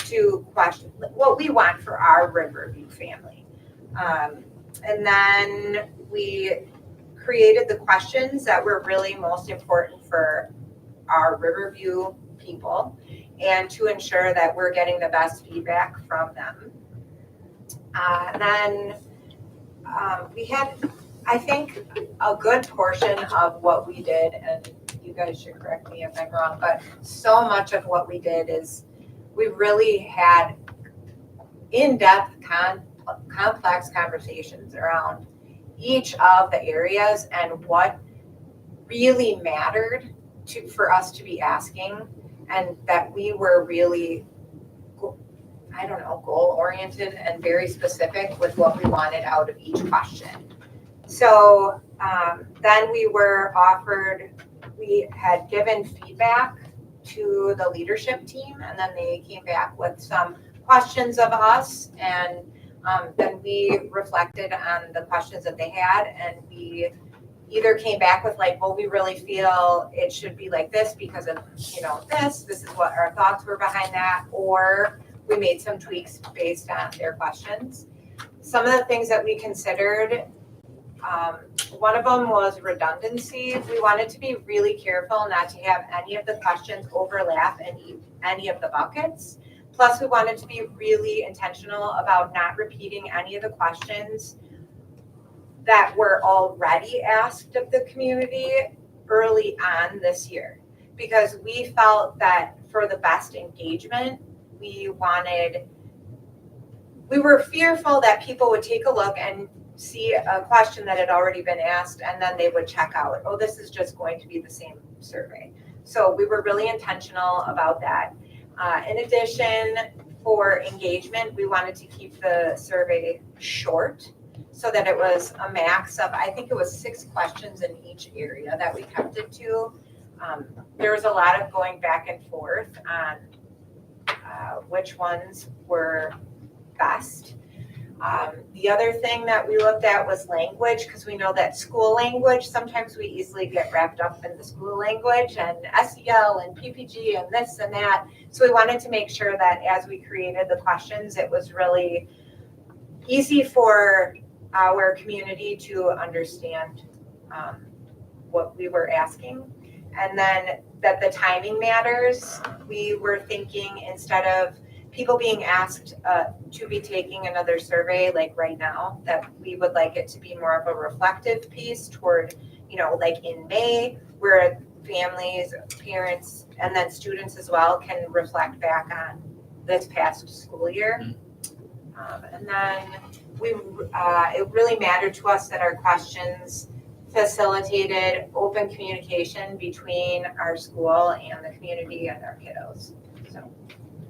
to question, what we want for our Riverview family. And then we created the questions that were really most important for our Riverview people and to ensure that we're getting the best feedback from them. Then we had, I think, a good portion of what we did, and you guys should correct me if I'm wrong, but so much of what we did is we really had in-depth, complex conversations around each of the areas and what really mattered for us to be asking, and that we were really, I don't know, goal-oriented and very specific with what we wanted out of each question. So then we had given feedback to the leadership team, and then they came back with some questions of us, and then we reflected on the questions that they had, and we either came back with like, well, we really feel it should be like this because of, this is what our thoughts were behind that, or we made some tweaks based on their questions. Some of the things that we considered, one of them was redundancy. We wanted to be really careful not to have any of the questions overlap in any of the buckets. Plus, we wanted to be really intentional about not repeating any of the questions that were already asked of the community early on this year. because we felt that for the best engagement, we were fearful that people would take a look and see a question that had already been asked, and then they would check out, oh, this is just going to be the same survey. So we were really intentional about that. In addition, for engagement, we wanted to keep the survey short so that it was a max of, I think it was 6 questions in each area that we kept it to. There was a lot of going back and forth on which ones were best. The other thing that we looked at was language, because we know that school language, sometimes we easily get wrapped up in the school language and SEL and PPG and this and that. So we wanted to make sure that as we created the questions, it was really easy for our community to understand what we were asking. And then that the timing matters. We were thinking, instead of people being asked to be taking another survey like right now, that we would like it to be more of a reflective piece toward, like in May, where families, parents, and then students as well can reflect back on this past school year. And then it really mattered to us that our questions facilitated open communication between our school and the community and our kiddos. So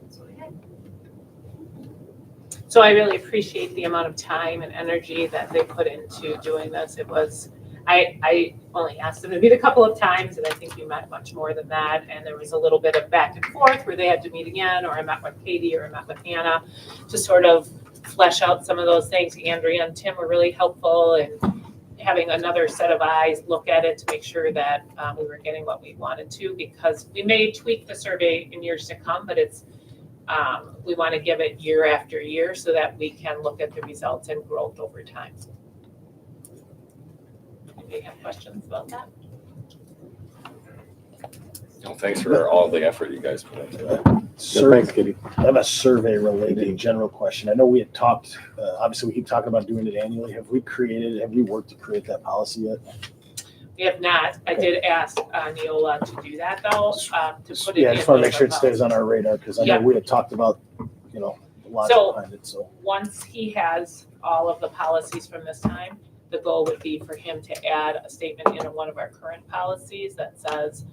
that's what we did. So I really appreciate the amount of time and energy that they put into doing this. It was, I only asked them to meet a couple of times, and I think we met much more than that. And there was a little bit of back and forth where they had to meet again, or I met with Katie, or I met with Hannah to sort of flesh out some of those things. Andrea and Tim were really helpful in having another set of eyes look at it to make sure that we were getting what we wanted to, because we may tweak the survey in years to come, but it's we want to give it year after year so that we can look at the results and growth over time. Anybody have questions about that? Well, thanks for all the effort you guys put into that. Thanks, Kitty. I have a survey related general question. I know we had talked, obviously we keep talking about doing it annually. Have we worked to create that policy yet? We have not. I did ask Neola to do that though, to put it in. Yeah, I just want to make sure it with stays on our radar, because I know Yeah. we had talked about, a lot So- behind it, so. Once he has all of the policies from this time, the goal would be for him to add a statement in one of our current policies that says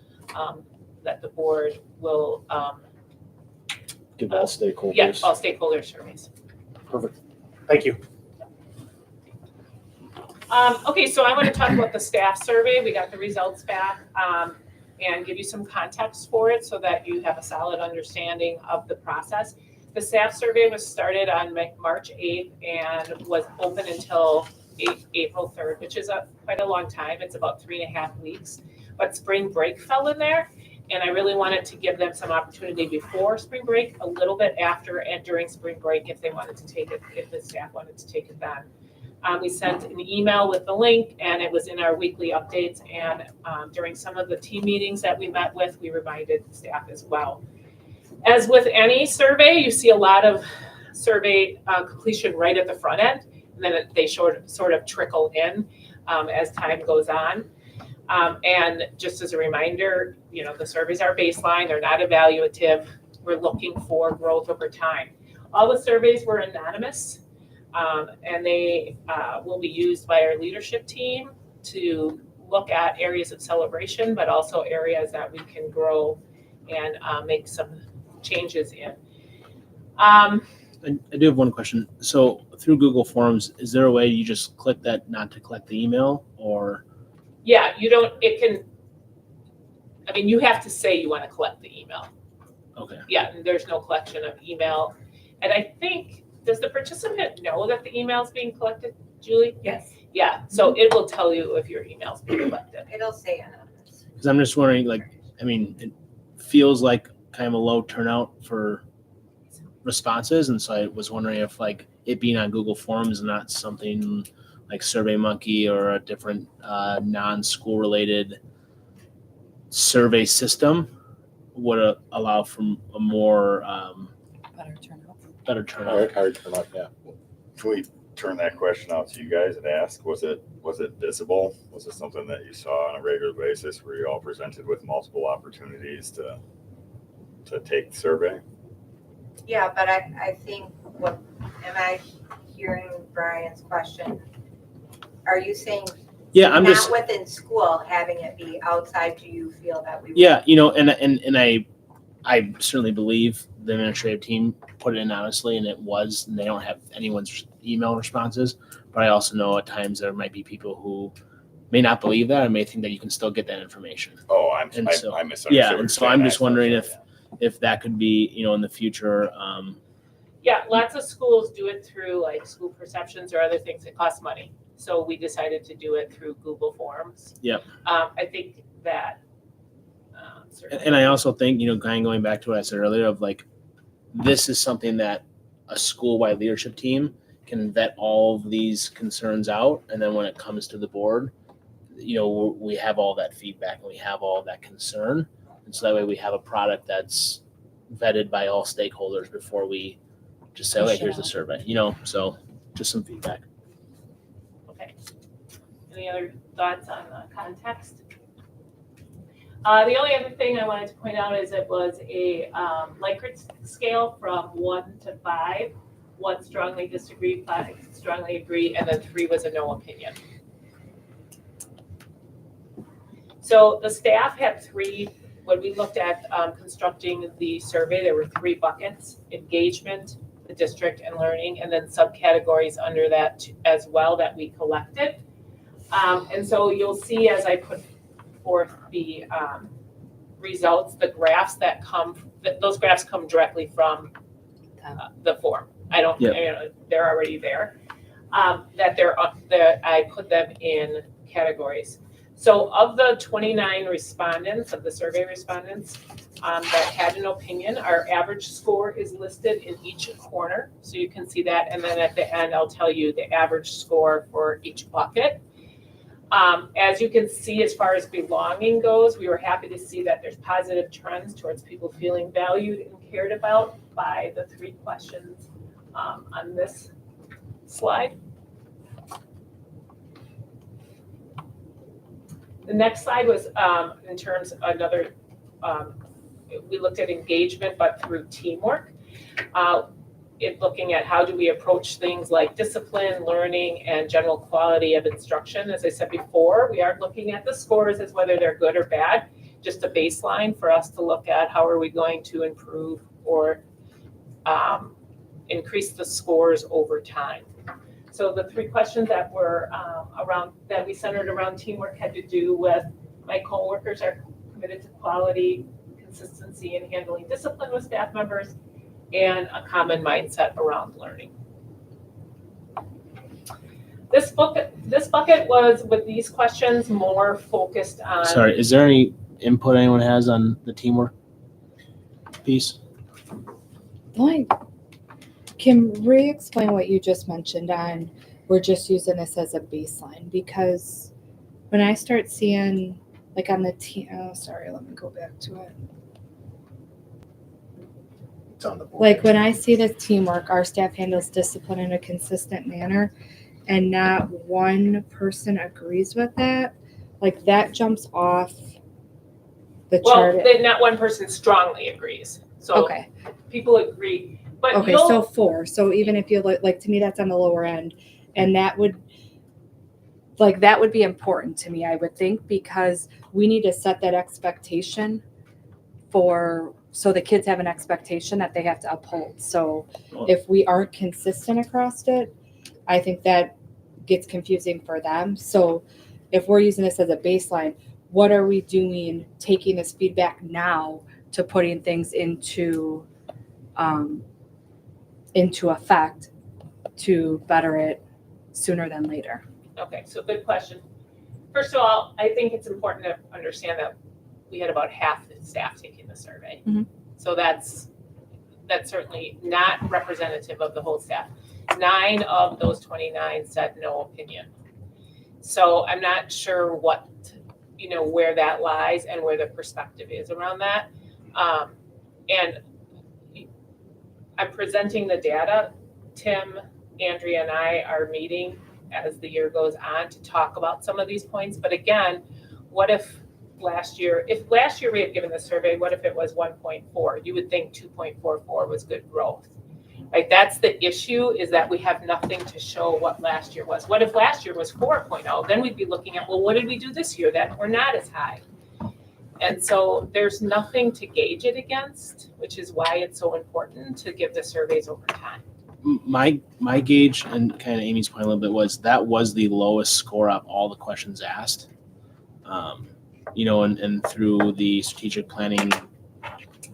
that the board will, Give all stakeholders. yes, all stakeholder surveys. Perfect. Thank you. Okay, so I want to talk about the staff survey. We got the results back, and give you some context for it so that you have a solid understanding of the process. The staff survey was started on March 8th and was open until April 3rd, which is quite a long time. It's about 3.5 weeks. But spring break fell in there, and I really wanted to give them some opportunity before spring break, a little bit after and during spring break if they wanted to take it, if the staff wanted to take it then. We sent an email with the link, and it was in our weekly updates. And during some of the team meetings that we met with, we reminded staff as well. As with any survey, you see a lot of survey completion right at the front end, and then they sort of trickle in as time goes on. And just as a reminder, the surveys are baseline, they're not evaluative. We're looking for growth over time. All the surveys were anonymous. And they will be used by our leadership team to look at areas of celebration, but also areas that we can grow and make some changes in. I do have one question. So through Google Forms, is there a way you just click that not to collect the email, or? Yeah, you have to say you want to collect the email. Okay. Yeah, and there's no collection of email. And I think, does the participant know that the email is being collected, Julie? Yes. Yeah, so it will tell you if your email's being collected. It'll say anonymous. Because I'm just wondering, it feels like kind of a low turnout for responses, and so I was wondering if it being on Google Forms and not something like SurveyMonkey or a different non-school related survey system would allow for a more Better turnout. turnout. Hard turnout, yeah. Can we turn that question out to you guys and ask, was it Was it visible? Was it something that you saw on a regular basis? Were you all presented with multiple opportunities to take the survey? Yeah, but I think, what, am I hearing Brian's question? Are you saying Yeah, I'm just, not within school, having it be outside, do you feel that we? yeah, and I certainly believe the administrative team put it in honestly, and they don't have anyone's email responses. But I also know at times there might be people who may not believe that and may think that you can still get that information. Oh, I And so- misunderstood. Yeah, what you're and so saying. I'm just I wondering apologize. if that could be, in the future. Yeah, lots of schools do it through like school perceptions or other things that cost money. So we decided to do it through Google Forms. Yep. I think that. Certainly. And I also think, kind of going back to what I said earlier of like, this is something that a school-wide leadership team can vet all of these concerns out. And then when it comes to the board, we have all that feedback and we have all that concern. And so that way we have a product that's vetted by all stakeholders before we just say, okay, here's the survey, so just some feedback. Okay. Any other thoughts on context? The only other thing I wanted to point out is it was a Likert scale from 1 to 5. 1 strongly disagreed, 5 strongly agree, and then 3 was a no opinion. So the staff had 3, when we looked at constructing the survey, there were 3 buckets: engagement, the district, and learning, and then subcategories under that as well that we collected. And so you'll see as I put forth the results, the graphs those graphs come directly from the form. They're already there. That I put them in categories. So of the 29 respondents, of the survey respondents that had an opinion, our average score is listed in each corner. So you can see that. And then at the end, I'll tell you the average score for each bucket. As you can see, as far as belonging goes, we were happy to see that there's positive trends towards people feeling valued and cared about by the 3 questions on this slide. The next slide was in terms of another, we looked at engagement, but through teamwork. Looking at how do we approach things like discipline, learning, and general quality of instruction. As I said before, we aren't looking at the scores as whether they're good or bad, just a baseline for us to look at how are we going to improve or increase the scores over time. So the 3 questions that were that we centered around teamwork had to do with my coworkers are committed to quality, consistency, and handling discipline with staff members, and a common mindset around learning. This bucket was, with these questions, more focused on. Sorry, is there any input anyone has on the teamwork piece? Can re-explain what you just mentioned on we're just using this as a baseline? Because when I start seeing like on the let me go back to it. It's on the board. Like when I see the teamwork, our staff handles discipline in a consistent manner, and not one person agrees with that, like that jumps off the chart. Well, not one person strongly agrees. So Okay. people agree. But Okay, so 4. So even if you look, like to me, that's on the lower end, and that would be important to me, I would think, because we need to set that expectation so the kids have an expectation that they have to uphold. So if we aren't consistent across it, I think that gets confusing for them. So if we're using this as a baseline, what are we doing, taking this feedback now to putting things into effect to better it sooner than later? Okay, so good question. First of all, I think it's important to understand that we had about half the staff taking the survey. Mhm. So that's certainly not representative of the whole staff. 9 of those 29 said no opinion. So I'm not sure where that lies and where the perspective is around that. And I'm presenting the data. Tim, Andrea, and I are meeting as the year goes on to talk about some of these points. But again, what if last year we had given the survey, what if it was 1.4? You would think 2.44 was good growth. Like, that's the issue, is that we have nothing to show what last year was. What if last year was 4.0? Then we'd be looking at, well, what did we do this year that we're not as high? And so there's nothing to gauge it against, which is why it's so important to give the surveys over time. My gauge, and kind of Amy's point a little bit, was that was the lowest score of all the questions asked. And through the strategic planning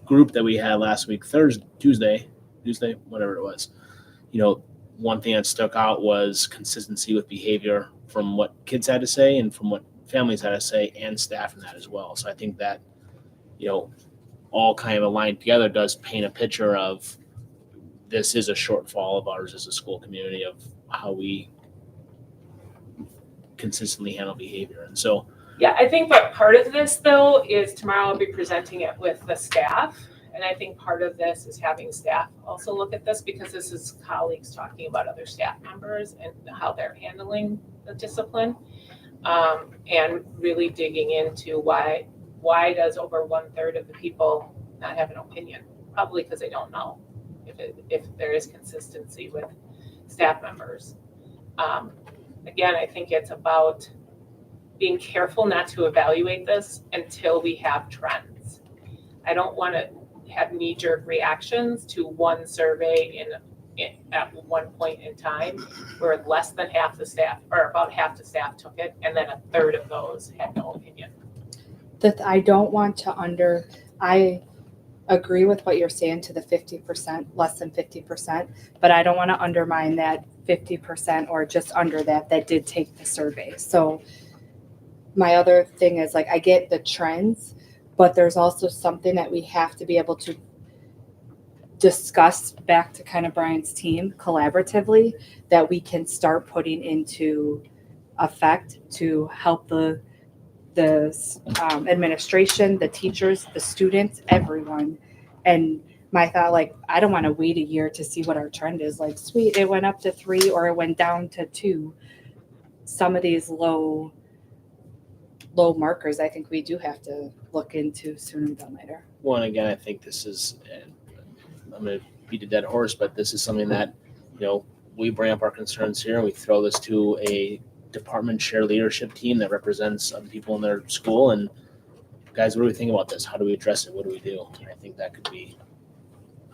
group that we had last week, Tuesday, whatever it was, one thing that stuck out was consistency with behavior from what kids had to say and from what families had to say, and staff in that as well. So I think that, all kind of aligned together does paint a picture of this is a shortfall of ours as a school community of how we consistently handle behavior. And so, yeah, I think that part of this, though, is tomorrow I'll be presenting it with the staff. And I think part of this is having staff also look at this, because this is colleagues talking about other staff members and how they're handling the discipline. And really digging into why does over 1/3 of the people not have an opinion? Probably because they don't know if there is consistency with staff members. Again, I think it's about being careful not to evaluate this until we have trends. I don't want to have knee-jerk reactions to one survey at one point in time where less than half the staff, or about half the staff, took it, and then 1/3 of those had no opinion. I don't want to I agree with what you're saying to the 50%, less than 50%, but I don't want to undermine that 50% or just under that did take the survey. So my other thing is, like, I get the trends, but there's also something that we have to be able to discuss back to kind of Brian's team collaboratively that we can start putting into effect to help the administration, the teachers, the students, everyone. And my thought, like, I don't want to wait a year to see what our trend is. Like, sweet, it went up to 3 or it went down to 2. Some of these low markers, I think we do have to look into sooner than later. well, and again, I think this is, I'm going to beat a dead horse, but this is something that, we bring up our concerns here and we throw this to a department chair leadership team that represents other people in their school. And guys, what do we think about this? How do we address it? What do we do? And I think that could be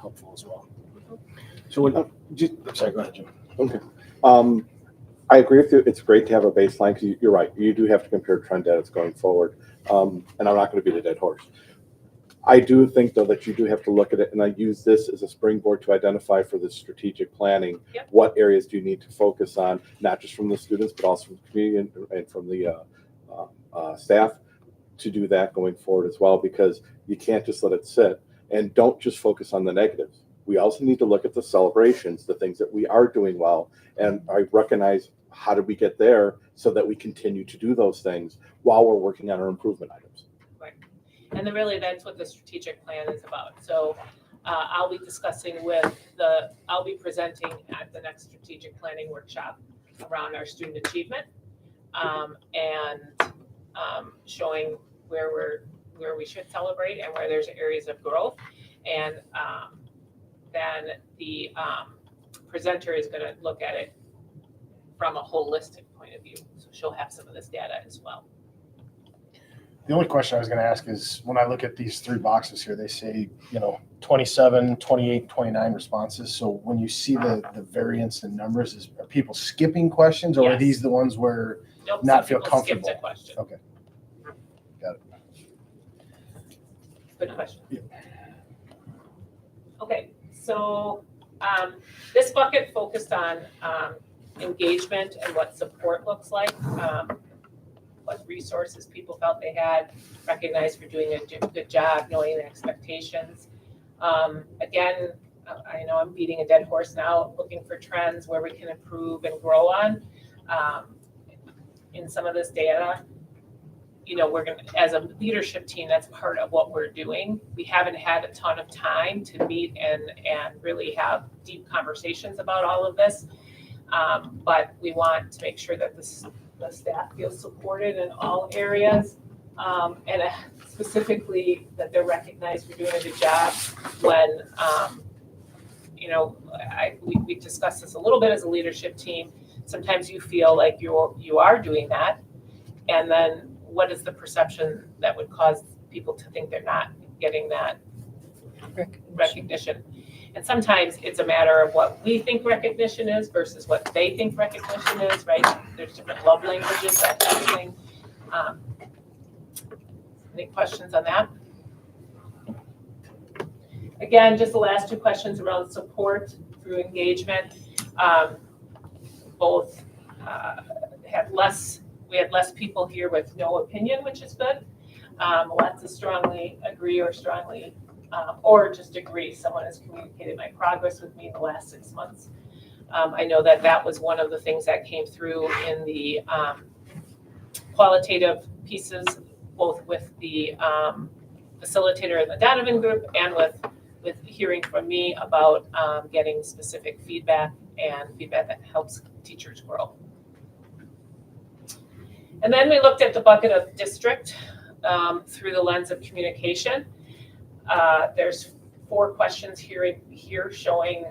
helpful as well. So sorry, go ahead, Jim. Okay. I agree with you. It's great to have a baseline, because you're right. You do have to compare trend data going forward. And I'm not going to beat a dead horse. I do think, though, that you do have to look at it, and I use this as a springboard to identify for the strategic planning, Yep. What areas do you need to focus on, not just from the students, but also from the community and from the staff, to do that going forward as well, because you can't just let it sit, and don't just focus on the negatives. We also need to look at the celebrations, the things that we are doing well, and I recognize how did we get there so that we continue to do those things while we're working on our improvement items. And then really that's what the strategic plan is about. So I'll be presenting at the next strategic planning workshop around our student achievement, and showing where we should celebrate and where there's areas of growth. And then the presenter is going to look at it from a holistic point of view. So she'll have some of this data as well. The only question I was going to ask is, when I look at these 3 boxes here, they say, 27, 28, 29 responses. So when you see the variance in numbers, are people skipping questions, or are Yes. these the ones where Nope, not some feel people skipped comfortable? a question. Okay. Got it. Good question. Yeah. Okay, so this bucket focused on engagement and what support looks like, what resources people felt they had, recognized for doing a good job, knowing their expectations. Again, I know I'm beating a dead horse now, looking for trends where we can improve and grow on. In some of this data, we're going to, as a leadership team, that's part of what we're doing. We haven't had a ton of time to meet and really have deep conversations about all of this. But we want to make sure that the staff feels supported in all areas. And specifically that they're recognized for doing a good job when, we discussed this a little bit as a leadership team. Sometimes you feel like you are doing that. And then what is the perception that would cause people to think they're not getting that recognition? And sometimes it's a matter of what we think recognition is versus what they think recognition is, right? There's different love languages, that kind of thing. Any questions on that? Again, just the last two questions around support through engagement. Both we had less people here with no opinion, which is good. Lots of strongly agree or strongly, or just agree. Someone has communicated my progress with me in the last 6 months. I know that was one of the things that came through in the qualitative pieces, both with the facilitator in the Donovan group and with hearing from me about getting specific feedback and feedback that helps teachers grow. And then we looked at the bucket of district through the lens of communication. There's 4 questions here showing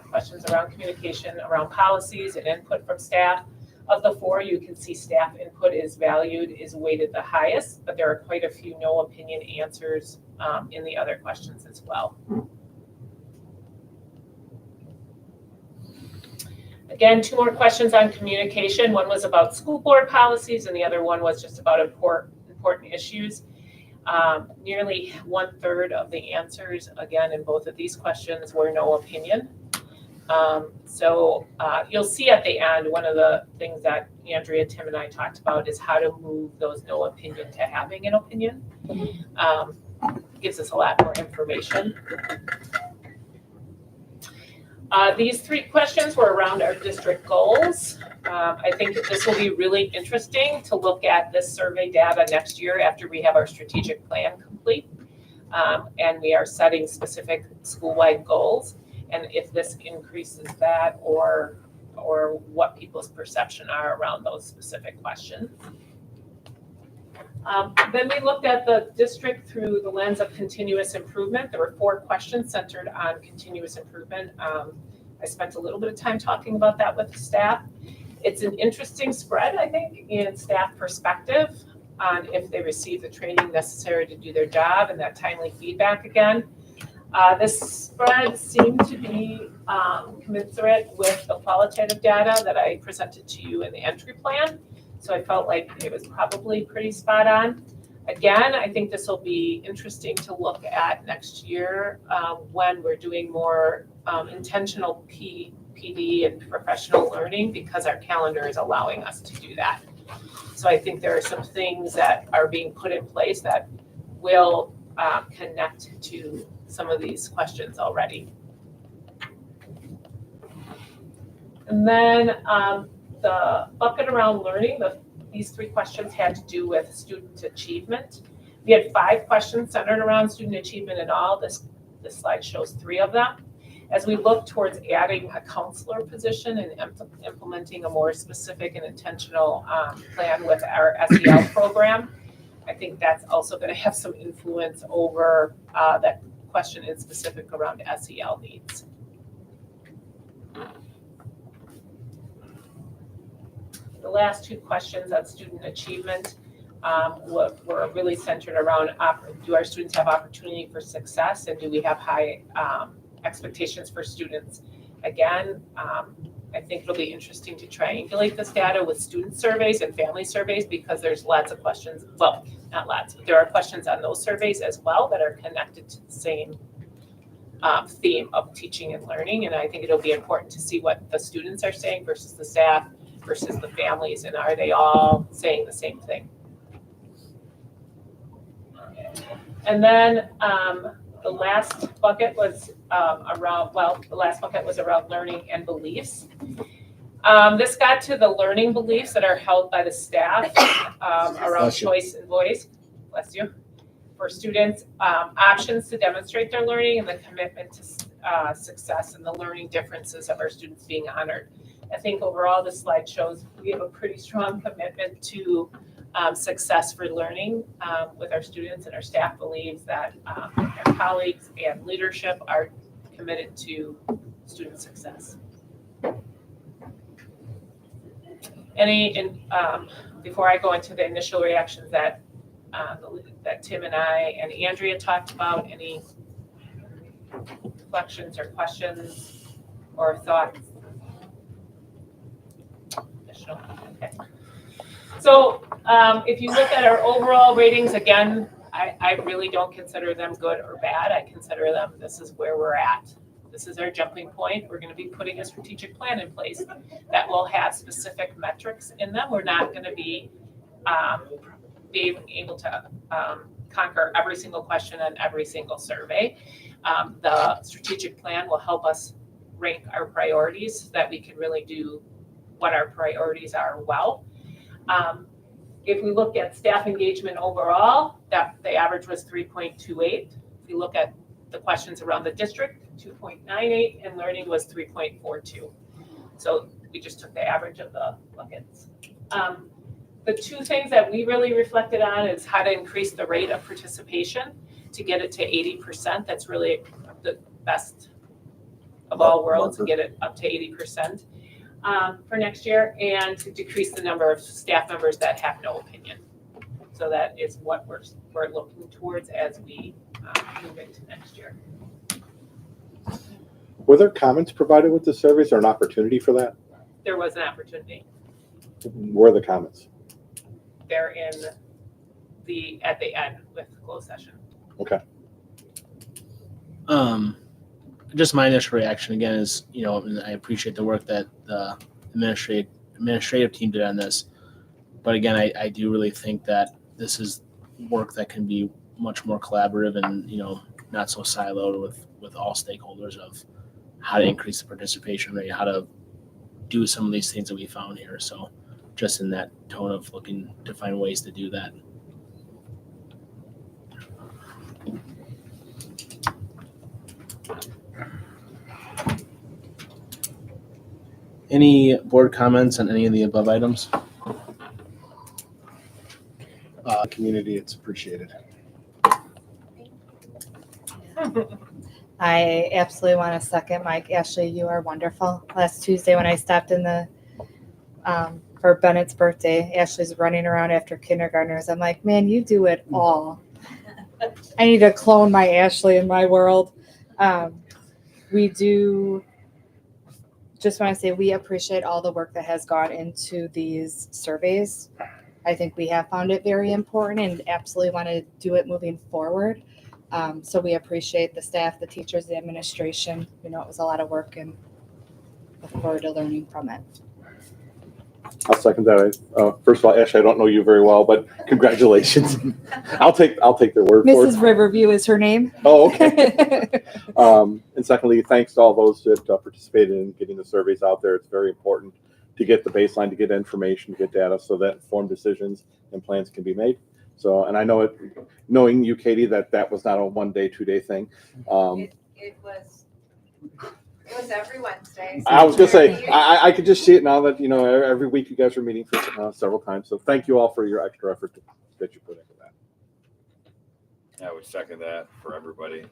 questions around communication, around policies and input from staff. Of the 4, you can see staff input is weighted the highest, but there are quite a few no opinion answers in the other questions as well. Again, 2 more questions on communication. One was about school board policies and the other one was just about important issues. Nearly 1/3 of the answers, again, in both of these questions were no opinion. So you'll see at the end, one of the things that Andrea, Tim, and I talked about is how to move those no opinion to having an opinion. Gives us a lot more information. These 3 questions were around our district goals. I think that this will be really interesting to look at this survey data next year after we have our strategic plan complete. And we are setting specific school-wide goals. And if this increases that or what people's perception are around those specific questions. Then we looked at the district through the lens of continuous improvement. There were 4 questions centered on continuous improvement. I spent a little bit of time talking about that with the staff. It's an interesting spread, I think, in staff perspective on if they receive the training necessary to do their job and that timely feedback again. This spread seemed to be commensurate with the qualitative data that I presented to you in the entry plan. So I felt like it was probably pretty spot on. Again, I think this will be interesting to look at next year when we're doing more intentional PD and professional learning because our calendar is allowing us to do that. So I think there are some things that are being put in place that will connect to some of these questions already. And then the bucket around learning, these 3 questions had to do with student achievement. We had 5 questions centered around student achievement in all. This slide shows 3 of them. As we look towards adding a counselor position and implementing a more specific and intentional plan with our SEL program, I think that's also going to have some influence over that question in specific around SEL needs. The last 2 questions on student achievement were really centered around do our students have opportunity for success and do we have high expectations for students? Again, I think it'll be interesting to triangulate this data with student surveys and family surveys because there's lots of questions, well, not lots, but there are questions on those surveys as well that are connected to the same theme of teaching and learning. And I think it'll be important to see what the students are saying versus the staff versus the families, and are they all saying the same thing? And then the last bucket was around learning and beliefs. This got to the learning beliefs that are held by the staff around choice and voice. Bless you. For students, options to demonstrate their learning and the commitment to success and the learning differences of our students being honored. I think overall this slide shows we have a pretty strong commitment to success for learning with our students, and our staff believes that our colleagues and leadership are committed to student success. Before I go into the initial reactions that Tim and I and Andrea talked about, any reflections or questions or thoughts? Additional? Okay. So if you look at our overall ratings, again, I really don't consider them good or bad. I consider them, this is where we're at. This is our jumping point. We're going to be putting a strategic plan in place that will have specific metrics in them. We're not going to be being able to conquer every single question and every single survey. The strategic plan will help us rank our priorities so that we can really do what our priorities are well. If we look at staff engagement overall, that the average was 3.28. If we look at the questions around the district, 2.98, and learning was 3.42. So we just took the average of the buckets. The two things that we really reflected on is how to increase the rate of participation to get it to 80%. That's really the best of all worlds, to get it up to 80% for next year, and to decrease the number of staff members that have no opinion. So that is what we're looking towards as we move into next year. Were there comments provided with the surveys or an opportunity for that? There was an opportunity. Where are the comments? They're at the end with closed session. Okay. Just my initial reaction again is, and I appreciate the work that the administrative team did on this. But again, I do really think that this is work that can be much more collaborative and, not so siloed with all stakeholders of how to increase the participation rate, how to do some of these things that we found here. So just in that tone of looking to find ways to do that. Any board comments on any of the above items? Community, it's appreciated. I absolutely want to second Mike. Ashley, you are wonderful. Last Tuesday when I stopped in for Bennett's birthday, Ashley's running around after kindergartners. I'm like, man, you do it all. I need to clone my Ashley in my world. We do just want to say we appreciate all the work that has gone into these surveys. I think we have found it very important and absolutely want to do it moving forward. So we appreciate the staff, the teachers, the administration. It was a lot of work and look forward to learning from it. I'll second that. First of all, Ashley, I don't know you very well, but congratulations. I'll take their word for it. Mrs. Riverview is her name. Oh, okay. And secondly, thanks to all those that participated in getting the surveys out there. It's very important to get the baseline, to get information, to get data, so that informed decisions and plans can be made. So, and I know knowing you, Katie, that was not a 1 day, 2 day thing. It was every Wednesday. I was gonna say, I could just see it now that, every week you guys are meeting for several times. So thank you all for your extra effort that you put into that. I would second that for everybody.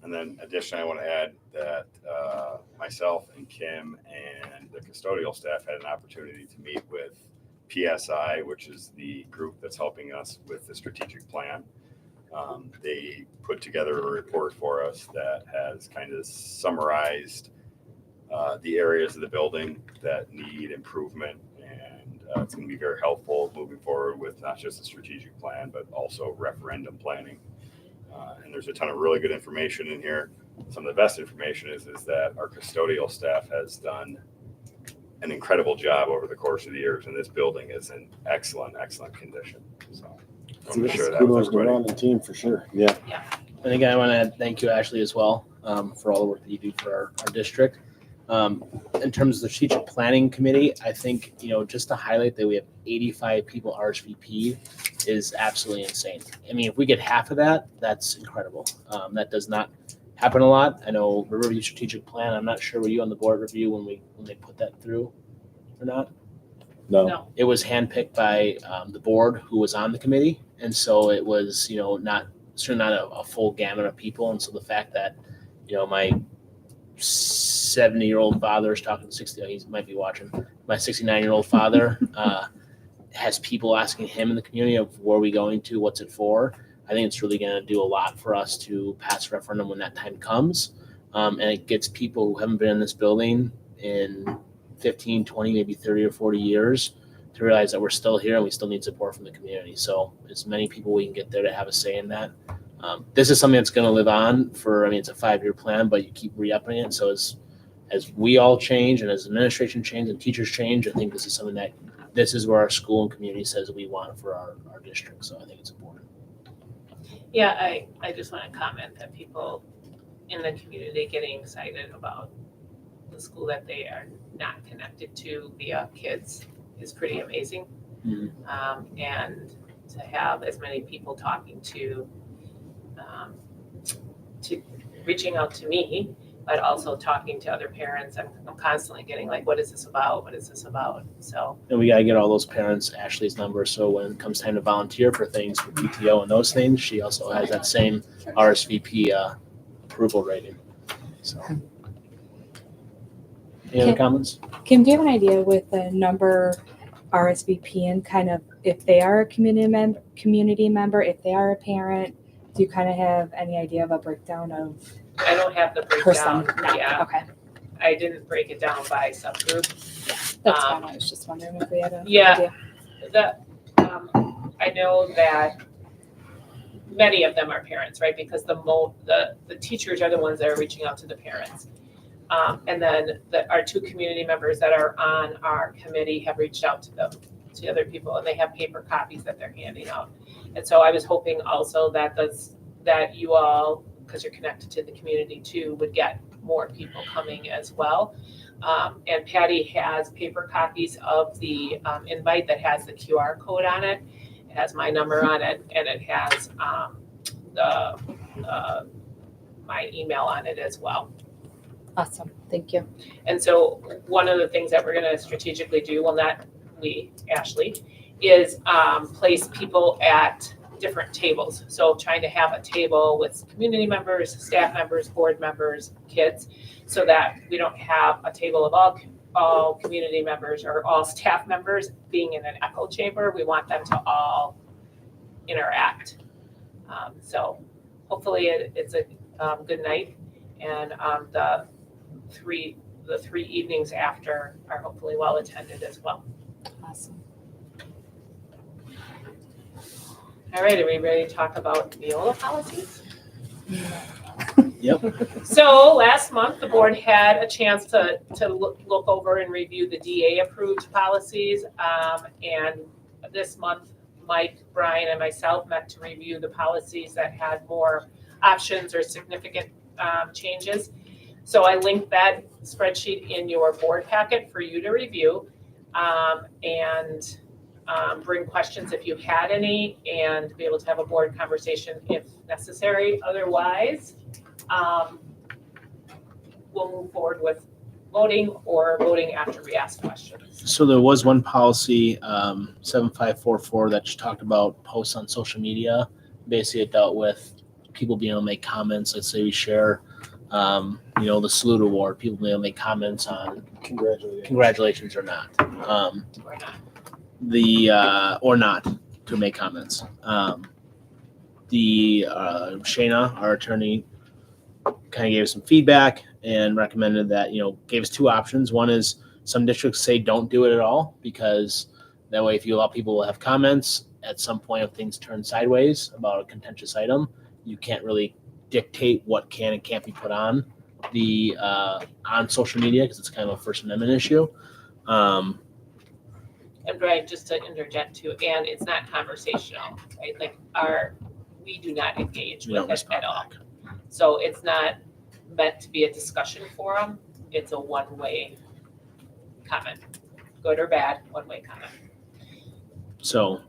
And then additionally, I want to add that myself and Kim and the custodial staff had an opportunity to meet with PSI, which is the group that's helping us with the strategic plan. They put together a report for us that has kind of summarized the areas of the building that need improvement, and it's going to be very helpful moving forward with not just a strategic plan, but also referendum planning. And there's a ton of really good information in here. Some of the best information is that our custodial staff has done an incredible job over the course of the years, and this building is in excellent condition. So I want to share that with Kudos to everybody. Ron and team for sure. Yeah. And again, I want to thank you, Ashley, as well, for all the work that you do for our district. In terms of the strategic planning committee, I think, just to highlight that we have 85 people RSVP is absolutely insane. I mean, if we get half of that, that's incredible. That does not happen a lot. I know Riverview strategic plan. I'm not sure were you on the board review when they put that through or not. No. No. It was handpicked by the board who was on the committee, and so it was certainly not a full gamut of people. And so the fact that my 70-year-old father is talking to 60. He might be watching. My 69-year-old father has people asking him in the community of where are we going to, what's it for. I think it's really going to do a lot for us to pass a referendum when that time comes, and it gets people who haven't been in this building in 15, 20, maybe 30 or 40 years to realize that we're still here and we still need support from the community. So as many people we can get there to have a say in that. This is something that's going to live on for, it's a 5-year plan, but you keep re-upping it. So as we all change and as administration change and teachers change, I think this is something that this is where our school and community says we want for our district. So I think it's important. Yeah, I just want to comment that people in the community getting excited about the school that they are not connected to via kids is pretty amazing. And to have as many people talking to reaching out to me, but also talking to other parents. I'm constantly getting like, what is this about? What is this about? So. And we got to get all those parents Ashley's number. So when it comes time to volunteer for things for PTO and those things, she also has that same RSVP approval rating. So. Any other comments? Kim, do you have an idea with the number RSVP and kind of if they are a community member, if they are a parent, do you kind of have any idea of a breakdown of I don't have the breakdown. person? No. Yeah, Okay. I didn't break it down by subgroup. That's fine. I was just wondering if we had a Yeah. idea. I know that many of them are parents, right? Because the teachers are the ones that are reaching out to the parents. And then our 2 community members that are on our committee have reached out to other people, and they have paper copies that they're handing out. And so I was hoping also that you all, because you're connected to the community too, would get more people coming as well. And Patty has paper copies of the invite that has the QR code on it. It has my number on it, and it has my email on it as well. Awesome. Thank you. And so one of the things that we're going to strategically do, well, not we, Ashley, is place people at different tables. So trying to have a table with community members, staff members, board members, kids, so that we don't have a table of all community members or all staff members being in an echo chamber. We want them to all interact. So hopefully it's a good night, and the 3 evenings after are hopefully well attended as well. Awesome. All right, are we ready to talk about Neola policies? Yep. So last month, the board had a chance to look over and review the DA approved policies. And this month, Mike, Brian, and myself met to review the policies that had more options or significant changes. So I linked that spreadsheet in your board packet for you to review, and bring questions if you had any, and be able to have a board conversation if necessary. Otherwise, we'll move forward with voting or voting after we ask questions. So there was one policy, 7544, that just talked about posts on social media. Basically, it dealt with people being able to make comments. Let's say we share, the Salute Award. People being able to make comments on congratulations or not. Or not. Or not to make comments. Shayna, our attorney, kind of gave us some feedback and recommended that, gave us 2 options. One is some districts say don't do it at all, because that way if you allow people to have comments, at some point if things turn sideways about a contentious item, you can't really dictate what can and can't be put on on social media, because it's kind of a First Amendment issue. And Brian, just to interject too, and it's not conversational, right? Like we do not engage We with don't it respond at all. back. So it's not meant to be a discussion forum. It's a one-way comment, good or bad, one-way comment. So,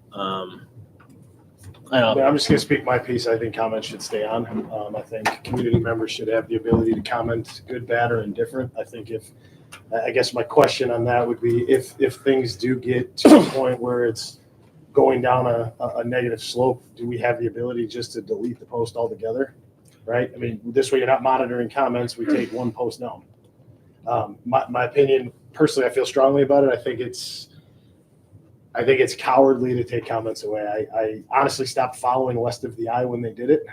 I I mean, know. I'm just gonna speak my piece. I think comments should stay on. I think community members should have the ability to comment, good, bad, or indifferent. I guess my question on that would be if things do get to a point where it's going down a negative slope, do we have the ability just to delete the post altogether? Right? I mean, this way you're not monitoring comments. We take one post down. My opinion, personally, I feel strongly about it. I think it's cowardly to take comments away. I honestly stopped following West of the Eye when they did it.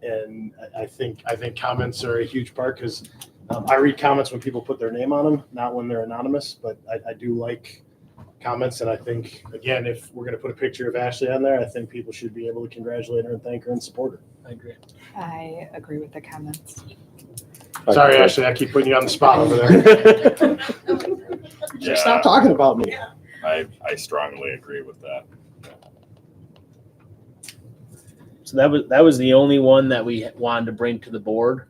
And I think comments are a huge part because I read comments when people put their name on them, not when they're anonymous, but I do like comments. And I think, again, if we're going to put a picture of Ashley on there, I think people should be able to congratulate her and thank her and support her. I agree. I agree with the comments. Sorry, Ashley, I keep putting you on the spot over there. Yeah. Stop talking about me. I strongly agree with that. So that was the only one that we wanted to bring to the board.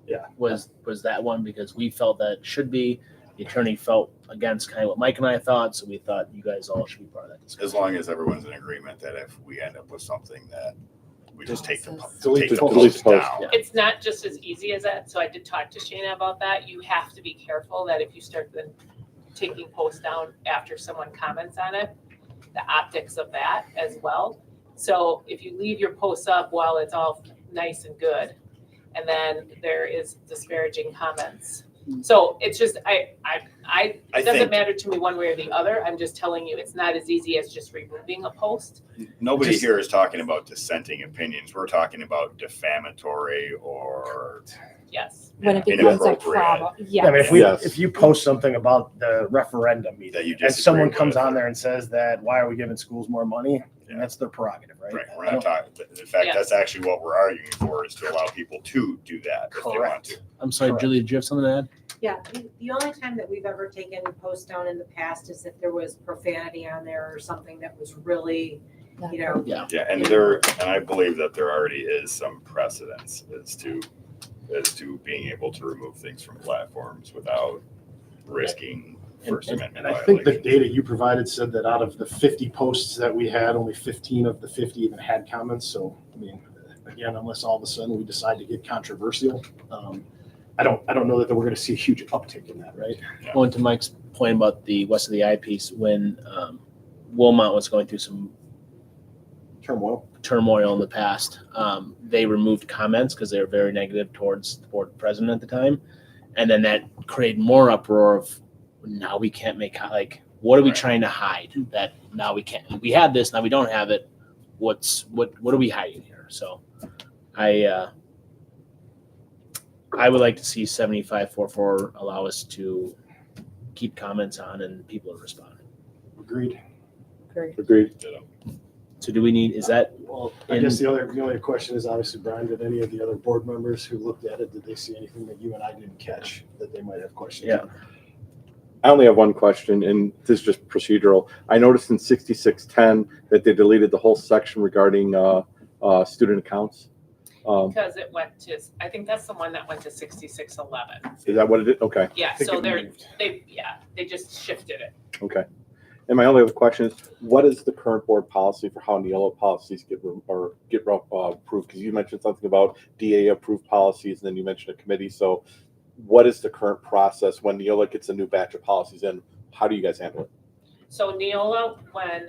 Yeah. Was that one because we felt that it should be. The attorney felt against kind of what Mike and I thought, so we thought you guys all should be part of that discussion. As long as everyone's in agreement that if we end up with something that we just take the Delete the post post. down. It's not just as easy as that. So I did talk to Shayna about that. You have to be careful that if you start then taking posts down after someone comments on it, the optics of that as well. So if you leave your posts up while it's all nice and good, and then there is disparaging comments. So it's just, it doesn't think- matter to me one way or the other. I'm just telling you, it's not as easy as just removing a post. Nobody Just- here is talking about dissenting opinions. We're talking about defamatory or Yes. When it becomes a inappropriate. problem, Yeah, I mean, yes. if you post something about the referendum that meeting, you and disagree someone comes with. on there and says that, why are we giving schools more money? And that's their prerogative, right? Right, we're I not don't- talking, in fact, Yeah. that's actually what we're arguing for, is to allow people to do that if they want Correct. to. I'm sorry, Correct. Julie, did you have something to add? Yeah, the only time that we've ever taken posts down in the past is if there was profanity on there or something that was really, you know. Yeah. Yeah, and I believe that there already is some precedence as to being able to remove things from platforms without risking First Amendment And I think the violation. data you provided said that out of the 50 posts that we had, only 15 of the 50 even had comments. So, I mean, again, unless all of a sudden we decide to get controversial, I don't know that we're going to see a huge uptick in that, right? Going to Mike's point about the West of the Eye piece, when Wilmot was going through some turmoil in the past, they removed comments because they were very negative towards the board president at the time. And then that created more uproar of now we can't make, like, what are we Right. trying to hide? That now we can't, we had this, now we don't have it. What are we hiding here? So I would like to see 7544 allow us to keep comments on and people to respond. Agreed. Agreed. So do we need, is that, Well, I guess the only question is obviously, Brian, did any of the other board members who looked at it, did they see anything that you and I didn't catch that they might have questions? Yeah. on? I only have one question, and this is just procedural. I noticed in 6610 that they deleted the whole section regarding student accounts. Because it went to, I think that's the one that went to 6611. Is that what it is? Okay, Yeah, I think so it they're, moved. they just shifted it. okay. And my only other question is, what is the current board policy for how Neola policies get approved? Because you mentioned something about DA approved policies, and then you mentioned a committee. So what is the current process when Neola gets a new batch of policies in? How do you guys handle it? So Neola, when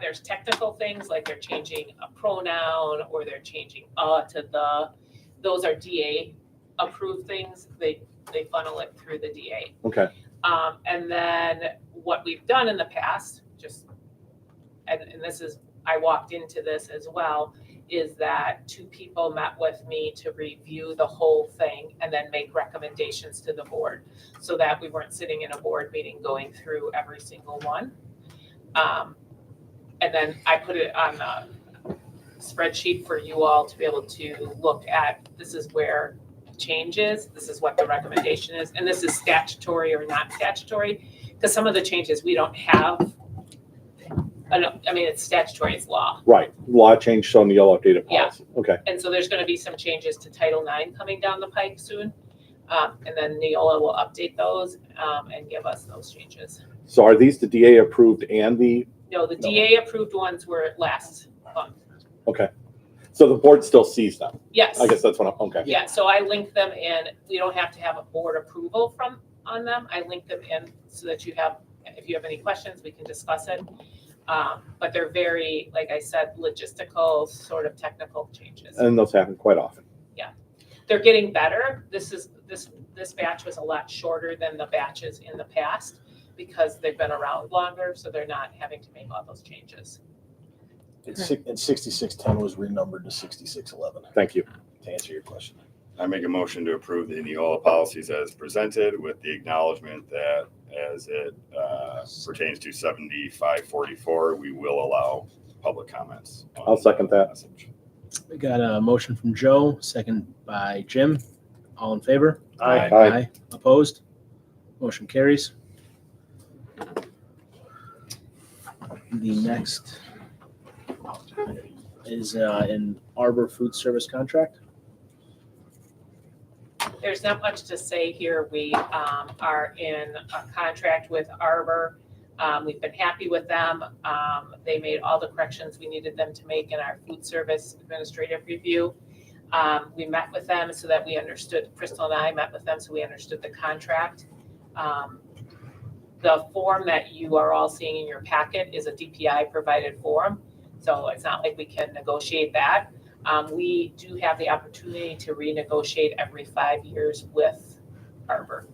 there's technical things, like they're changing a pronoun or they're changing to the, those are DA approved things, they funnel it through the DA. Okay. And then what we've done in the past, and this is, I walked into this as well, is that 2 people met with me to review the whole thing and then make recommendations to the board, so that we weren't sitting in a board meeting going through every single one. And then I put it on a spreadsheet for you all to be able to look at, this is where change is, this is what the recommendation is, and this is statutory or not statutory, because some of the changes we don't have. I mean, it's statutory, it's law. Right. Law change, so Neola updated Yeah. policy. Okay. And so there's gonna be some changes to Title IX coming down the pike soon. And then Neola will update those, and give us those changes. So are these the DA approved and the No, the DA approved ones were last month. Okay. So the board still sees them. Yes. I guess that's what I'm, okay. Yeah, so I link them in. We don't have to have a board approval on them. I link them in so that if you have any questions, we can discuss it. But they're very, like I said, logistical, sort of technical changes. And those happen quite often. They're getting better. This batch was a lot shorter than the batches in the past because they've been around longer, so they're not having to make all those changes. And 6610 was renumbered to 6611, Thank you. to answer your question. I make a motion to approve the Neola policies as presented with the acknowledgement that as it pertains to 7544, we will allow public comments. on I'll second that. message. We got a motion from Joe, second by Jim. All in favor? Aye. Aye. Opposed? Motion carries. The next is an Arbor Food Service contract. There's not much to say here. We are in a contract with Arbor. We've been happy with them. They made all the corrections we needed them to make in our food service administrative review. We met with them so that we understood, Crystal and I met with them so we understood the contract. The form that you are all seeing in your packet is a DPI provided form. So it's not like we can negotiate that. We do have the opportunity to renegotiate every 5 years with Arbor.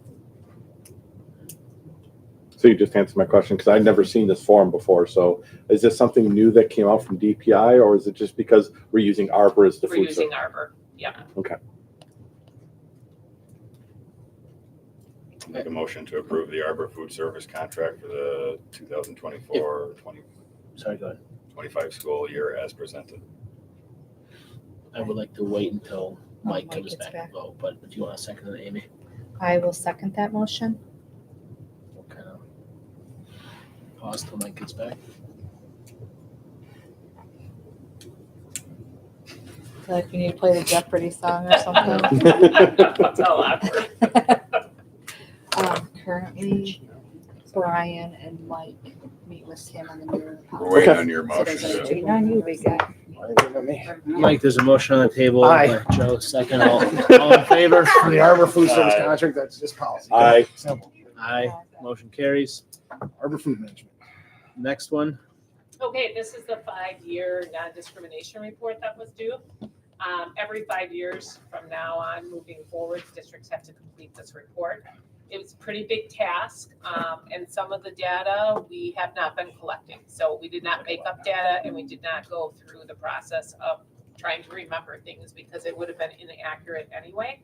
So you just answered my question because I'd never seen this form before. So is this something new that came out from DPI or is it just because we're using Arbor as the We're food using service? Arbor, yeah. Okay. Make a motion to approve the Arbor Food Service contract for the 2024-25 Sorry, go ahead. school year as presented. I would like to wait until Mike Mike comes gets back back. and vote, but if you want to second it, Amy, I will second that motion. we'll kind of pause till Mike gets back. I feel like we need to play the Jeopardy song or something. That's all awkward. Currently, Brian and Mike meet with him on the new We're waiting Okay. on your So motion. there's a to- waiting on you, big guy. Mike, there's a motion on the table. Aye. by Joe, second. All in favor? For the Arbor Food Service Aye. contract, that's just policy. Aye. Simple. Aye. Motion carries. Arbor Food Management. Next one. Okay, this is the 5-year non-discrimination report that was due. Every 5 years from now on, moving forward, districts have to complete this report. It was a pretty big task, and some of the data we have not been collecting. So we did not make up data, and we did not go through the process of trying to remember things because it would have been inaccurate anyway.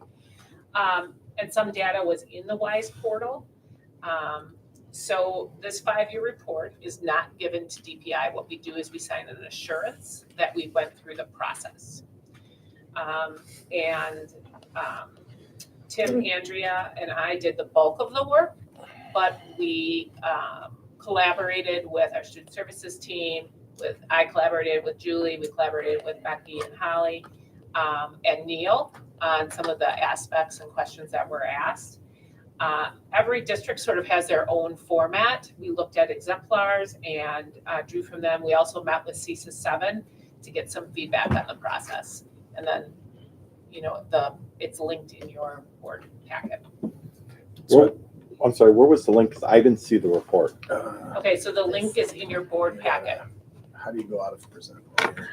And some data was in the WISE portal. So this 5-year report is not given to DPI. What we do is we sign an assurance that we went through the process. Tim, Andrea, and I did the bulk of the work, but we collaborated with our student services team. I collaborated with Julie, we collaborated with Becky and Holly, and Neil on some of the aspects and questions that were asked. Every district sort of has their own format. We looked at exemplars and drew from them. We also met with CESA 7 to get some feedback on the process. And then, it's linked in your board packet. I'm sorry, where was the link? 'Cause I didn't see the report. Okay, so the link is in your board packet. How do you go out of present here?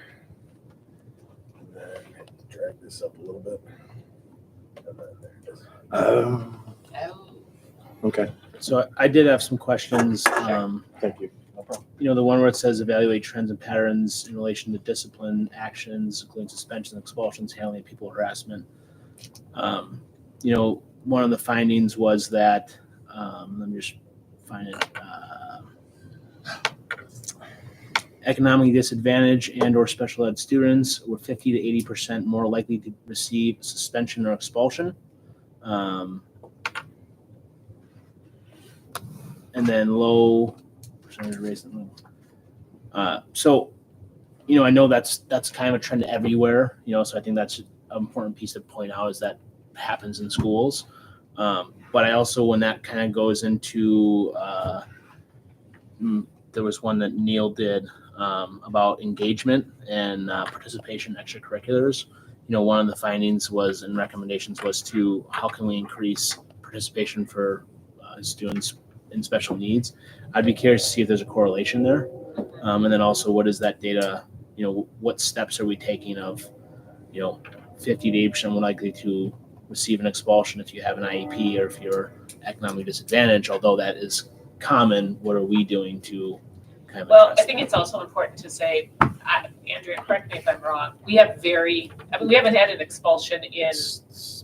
And then drag this up a little bit. And then there it is. Oh. Okay, So I did have some questions. thank you. The one where it says evaluate trends and patterns in relation to discipline actions, including suspension, expulsions, handling of people harassment. One of the findings was that, let me just find it. Economically disadvantaged and or special ed students were 50 to 80% more likely to receive suspension or expulsion. And then low percentage raise. I know that's kind of a trend everywhere, so I think that's an important piece to point out is that happens in schools. But I also, when that kind of goes into there was one that Neil did about engagement and participation in extracurriculars. One of the findings was and recommendations was to how can we increase participation for students in special needs. I'd be curious to see if there's a correlation there. And then also what is that data, what steps are we taking of, 50 to 80% more likely to receive an expulsion if you have an IEP or if you're economically disadvantaged, although that is common, what are we doing to kind of Well, I address think that? it's also important to say, Andrea, correct me if I'm wrong, we haven't had an expulsion in,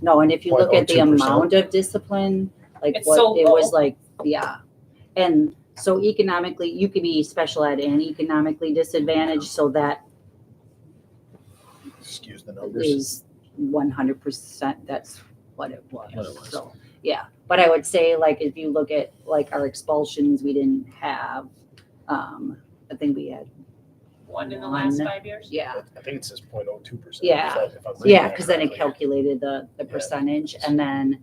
No, and if you look at the 0.02%. amount of discipline, like It's so what, it was low. like, yeah. And so economically, you could be special ed and economically disadvantaged, so that Excuse the numbers. is 100%, that's what it was. What it was. So, yeah, but I would say, like, if you look at, like, our expulsions, we didn't have, I think we had, one in the last One. 5 years. yeah. I think it says 0.02%. Yeah. if I'm reading Yeah, that because then it correctly. calculated the percentage, and then,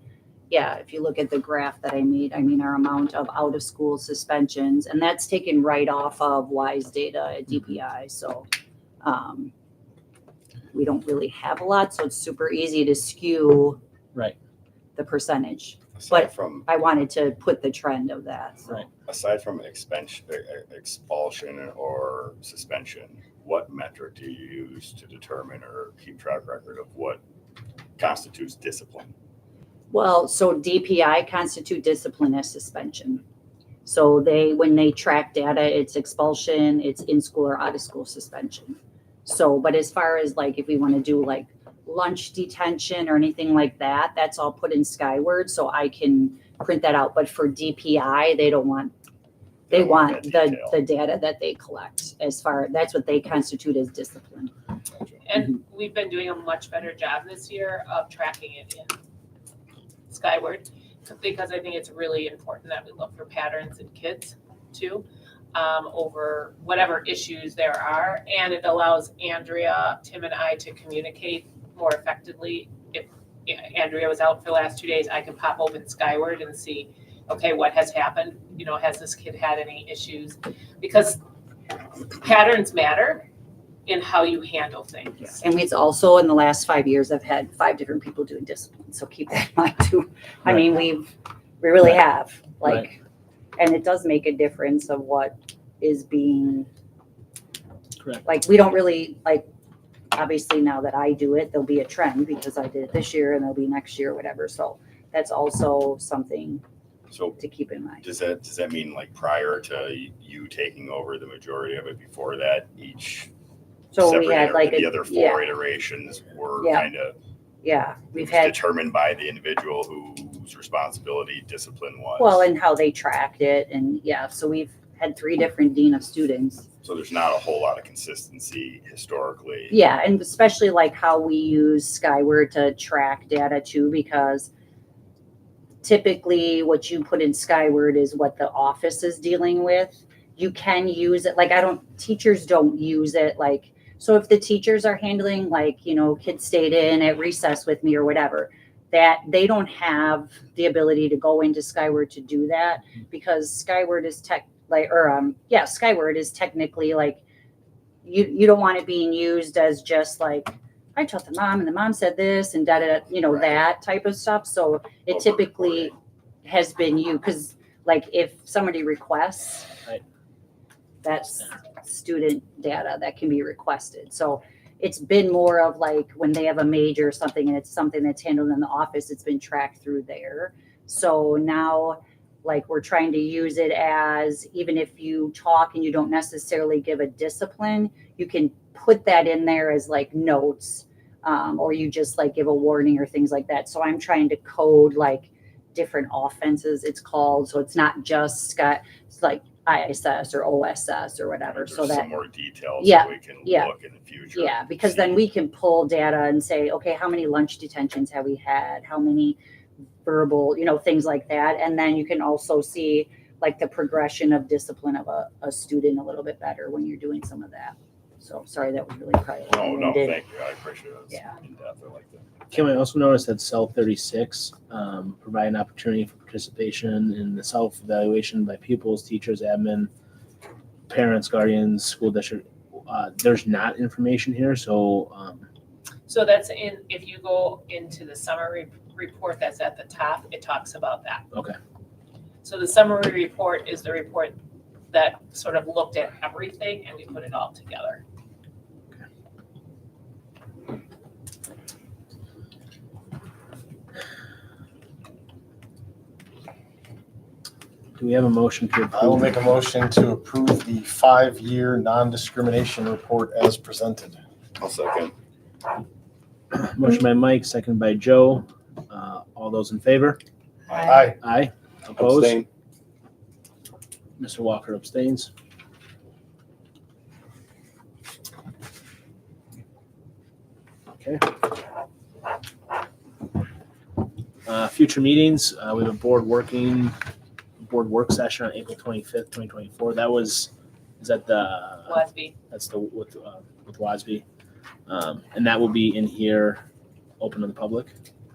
yeah, if you look at the graph that I made, I mean, our amount of out-of-school suspensions, and that's taken right off of WISE data at DPI, so, we don't really have a lot, so it's super easy to skew Right. the percentage. Aside from, I wanted to put the trend of that, so. Right. aside from expulsion or suspension, what metric do you use to determine or keep track record of what constitutes discipline? Well, so DPI constitute discipline as suspension. So when they track data, it's expulsion, it's in-school or out-of-school suspension. So, but as far as like, if we want to do like lunch detention or anything like that, that's all put in Skyward, so I can print that out. But for DPI, they want that the detail. data that they collect that's what they constitute as discipline. And we've been doing a much better job this year of tracking it in Skyward, because I think it's really important that we look for patterns in kids too, over whatever issues there are. And it allows Andrea, Tim, and I to communicate more effectively. If Andrea was out for the last 2 days, I can pop open Skyward and see, okay, what has happened? Has this kid had any issues? Because patterns matter in how you handle things. And it's also, in the last 5 years, I've had 5 different people doing discipline, so keep that in mind too. I mean, we really have, like, and it does make a difference of what is being, Correct. like, we don't really, like, obviously now that I do it, there'll be a trend because I did it this year and there'll be next year or whatever, so that's also something So to keep in mind. does that mean like prior to you taking over the majority of it, before that, each So we separate had like the other four yeah, iterations were Yeah. kind of we've had, determined by the individual whose responsibility discipline was? well, and how they tracked it, and yeah, so we've had 3 different dean of students. So there's not a whole lot of consistency historically. Yeah, and especially like how we use Skyward to track data too, because typically what you put in Skyward is what the office is dealing with. You can use it, like teachers don't use it, like, so if the teachers are handling like, kids stayed in at recess with me or whatever, that they don't have the ability to go into Skyward to do that, because Skyward is Skyward is technically like, you don't want it being used as just like, I told the mom and the mom said this and Right. that type of stuff. So it typically has been you, because like if somebody requests, Right. that's student data that can be requested. So it's been more of like when they have a major or something and it's something that's handled in the office, it's been tracked through there. So now, like, we're trying to use it as, even if you talk and you don't necessarily give a discipline, you can put that in there as like notes, or you just like give a warning or things like that. So I'm trying to code like different offenses, it's called, so it's not just it's like ISS or OSS or whatever. There's So that, some more details Yeah, so we can yeah. look in the future. yeah, because then we can pull data and say, okay, how many lunch detentions have we had? How many verbal, things like that. And then you can also see like the progression of discipline of a student a little bit better when you're doing some of that. So sorry, that was really probably No, long-winded. thank you. I appreciate it. It's Yeah. in depth. I like that. Kim, I also noticed that cell 36 provide an opportunity for participation in the self-evaluation by pupils, teachers, admin. parents, guardians, school district, there's not information here, so, So that's if you go into the summary report that's at the top, it talks about that. Okay. So the summary report is the report that sort of looked at everything and we put it all together. do we have a motion to I will approve? make a motion to approve the 5-year non-discrimination report as presented. I'll second. Motion by Mike, second by Joe. All those in favor? Aye. Aye. Opposed? Abstain. Mr. Walker abstains. Okay. Future meetings, we have a board work session on April 25th, 2024. Is that the, WASB. that's the, with WASB. And that will be in here, open to the public.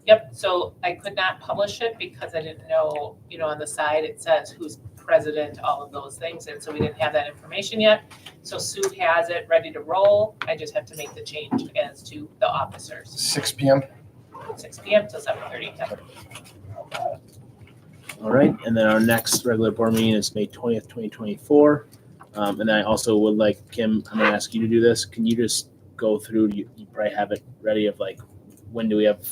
Yep, so I could not publish it because I didn't know, on the side it says who's president, all of those things, and so we didn't have that information yet. So Sue has it ready to roll. I just have to make the change as to the officers. 6 p.m. 6 p.m. till 7:30. All right, and then our next regular board meeting is May 20th, 2024. And then I also would like, Kim, I'm gonna ask you to do this. Can you just go through, you probably have it ready of like, when do we have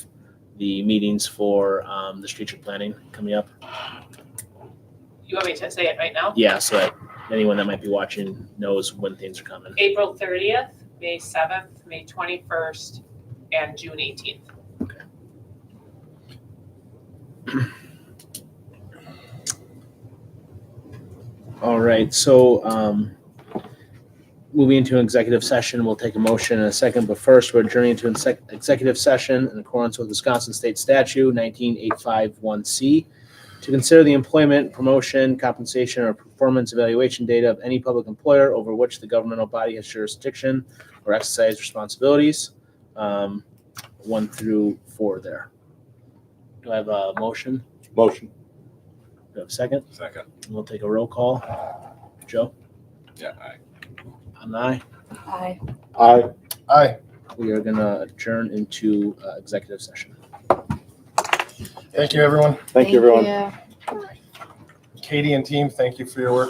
the meetings for the strategic planning coming up? You want me to say it right now? Yeah, so that anyone that might be watching knows when things are coming. April 30th, May 7th, May 21st, and June 18th. All right, so moving into an executive session, we'll take a motion in a second, but first we're adjourning to an executive session in accordance with Wisconsin State Statute 19851C to consider the employment, promotion, compensation, or performance evaluation data of any public employer over which the governmental body has jurisdiction or exercise responsibilities. 1 through 4 there. Do I have a motion? Motion. Do I have a second? Second. We'll take a roll call. Joe? Yeah, aye. I'm aye. Aye. Aye. Aye. We are gonna adjourn into executive session. Thank you, everyone. Thank you, everyone. you. Katie and team, thank you for your work.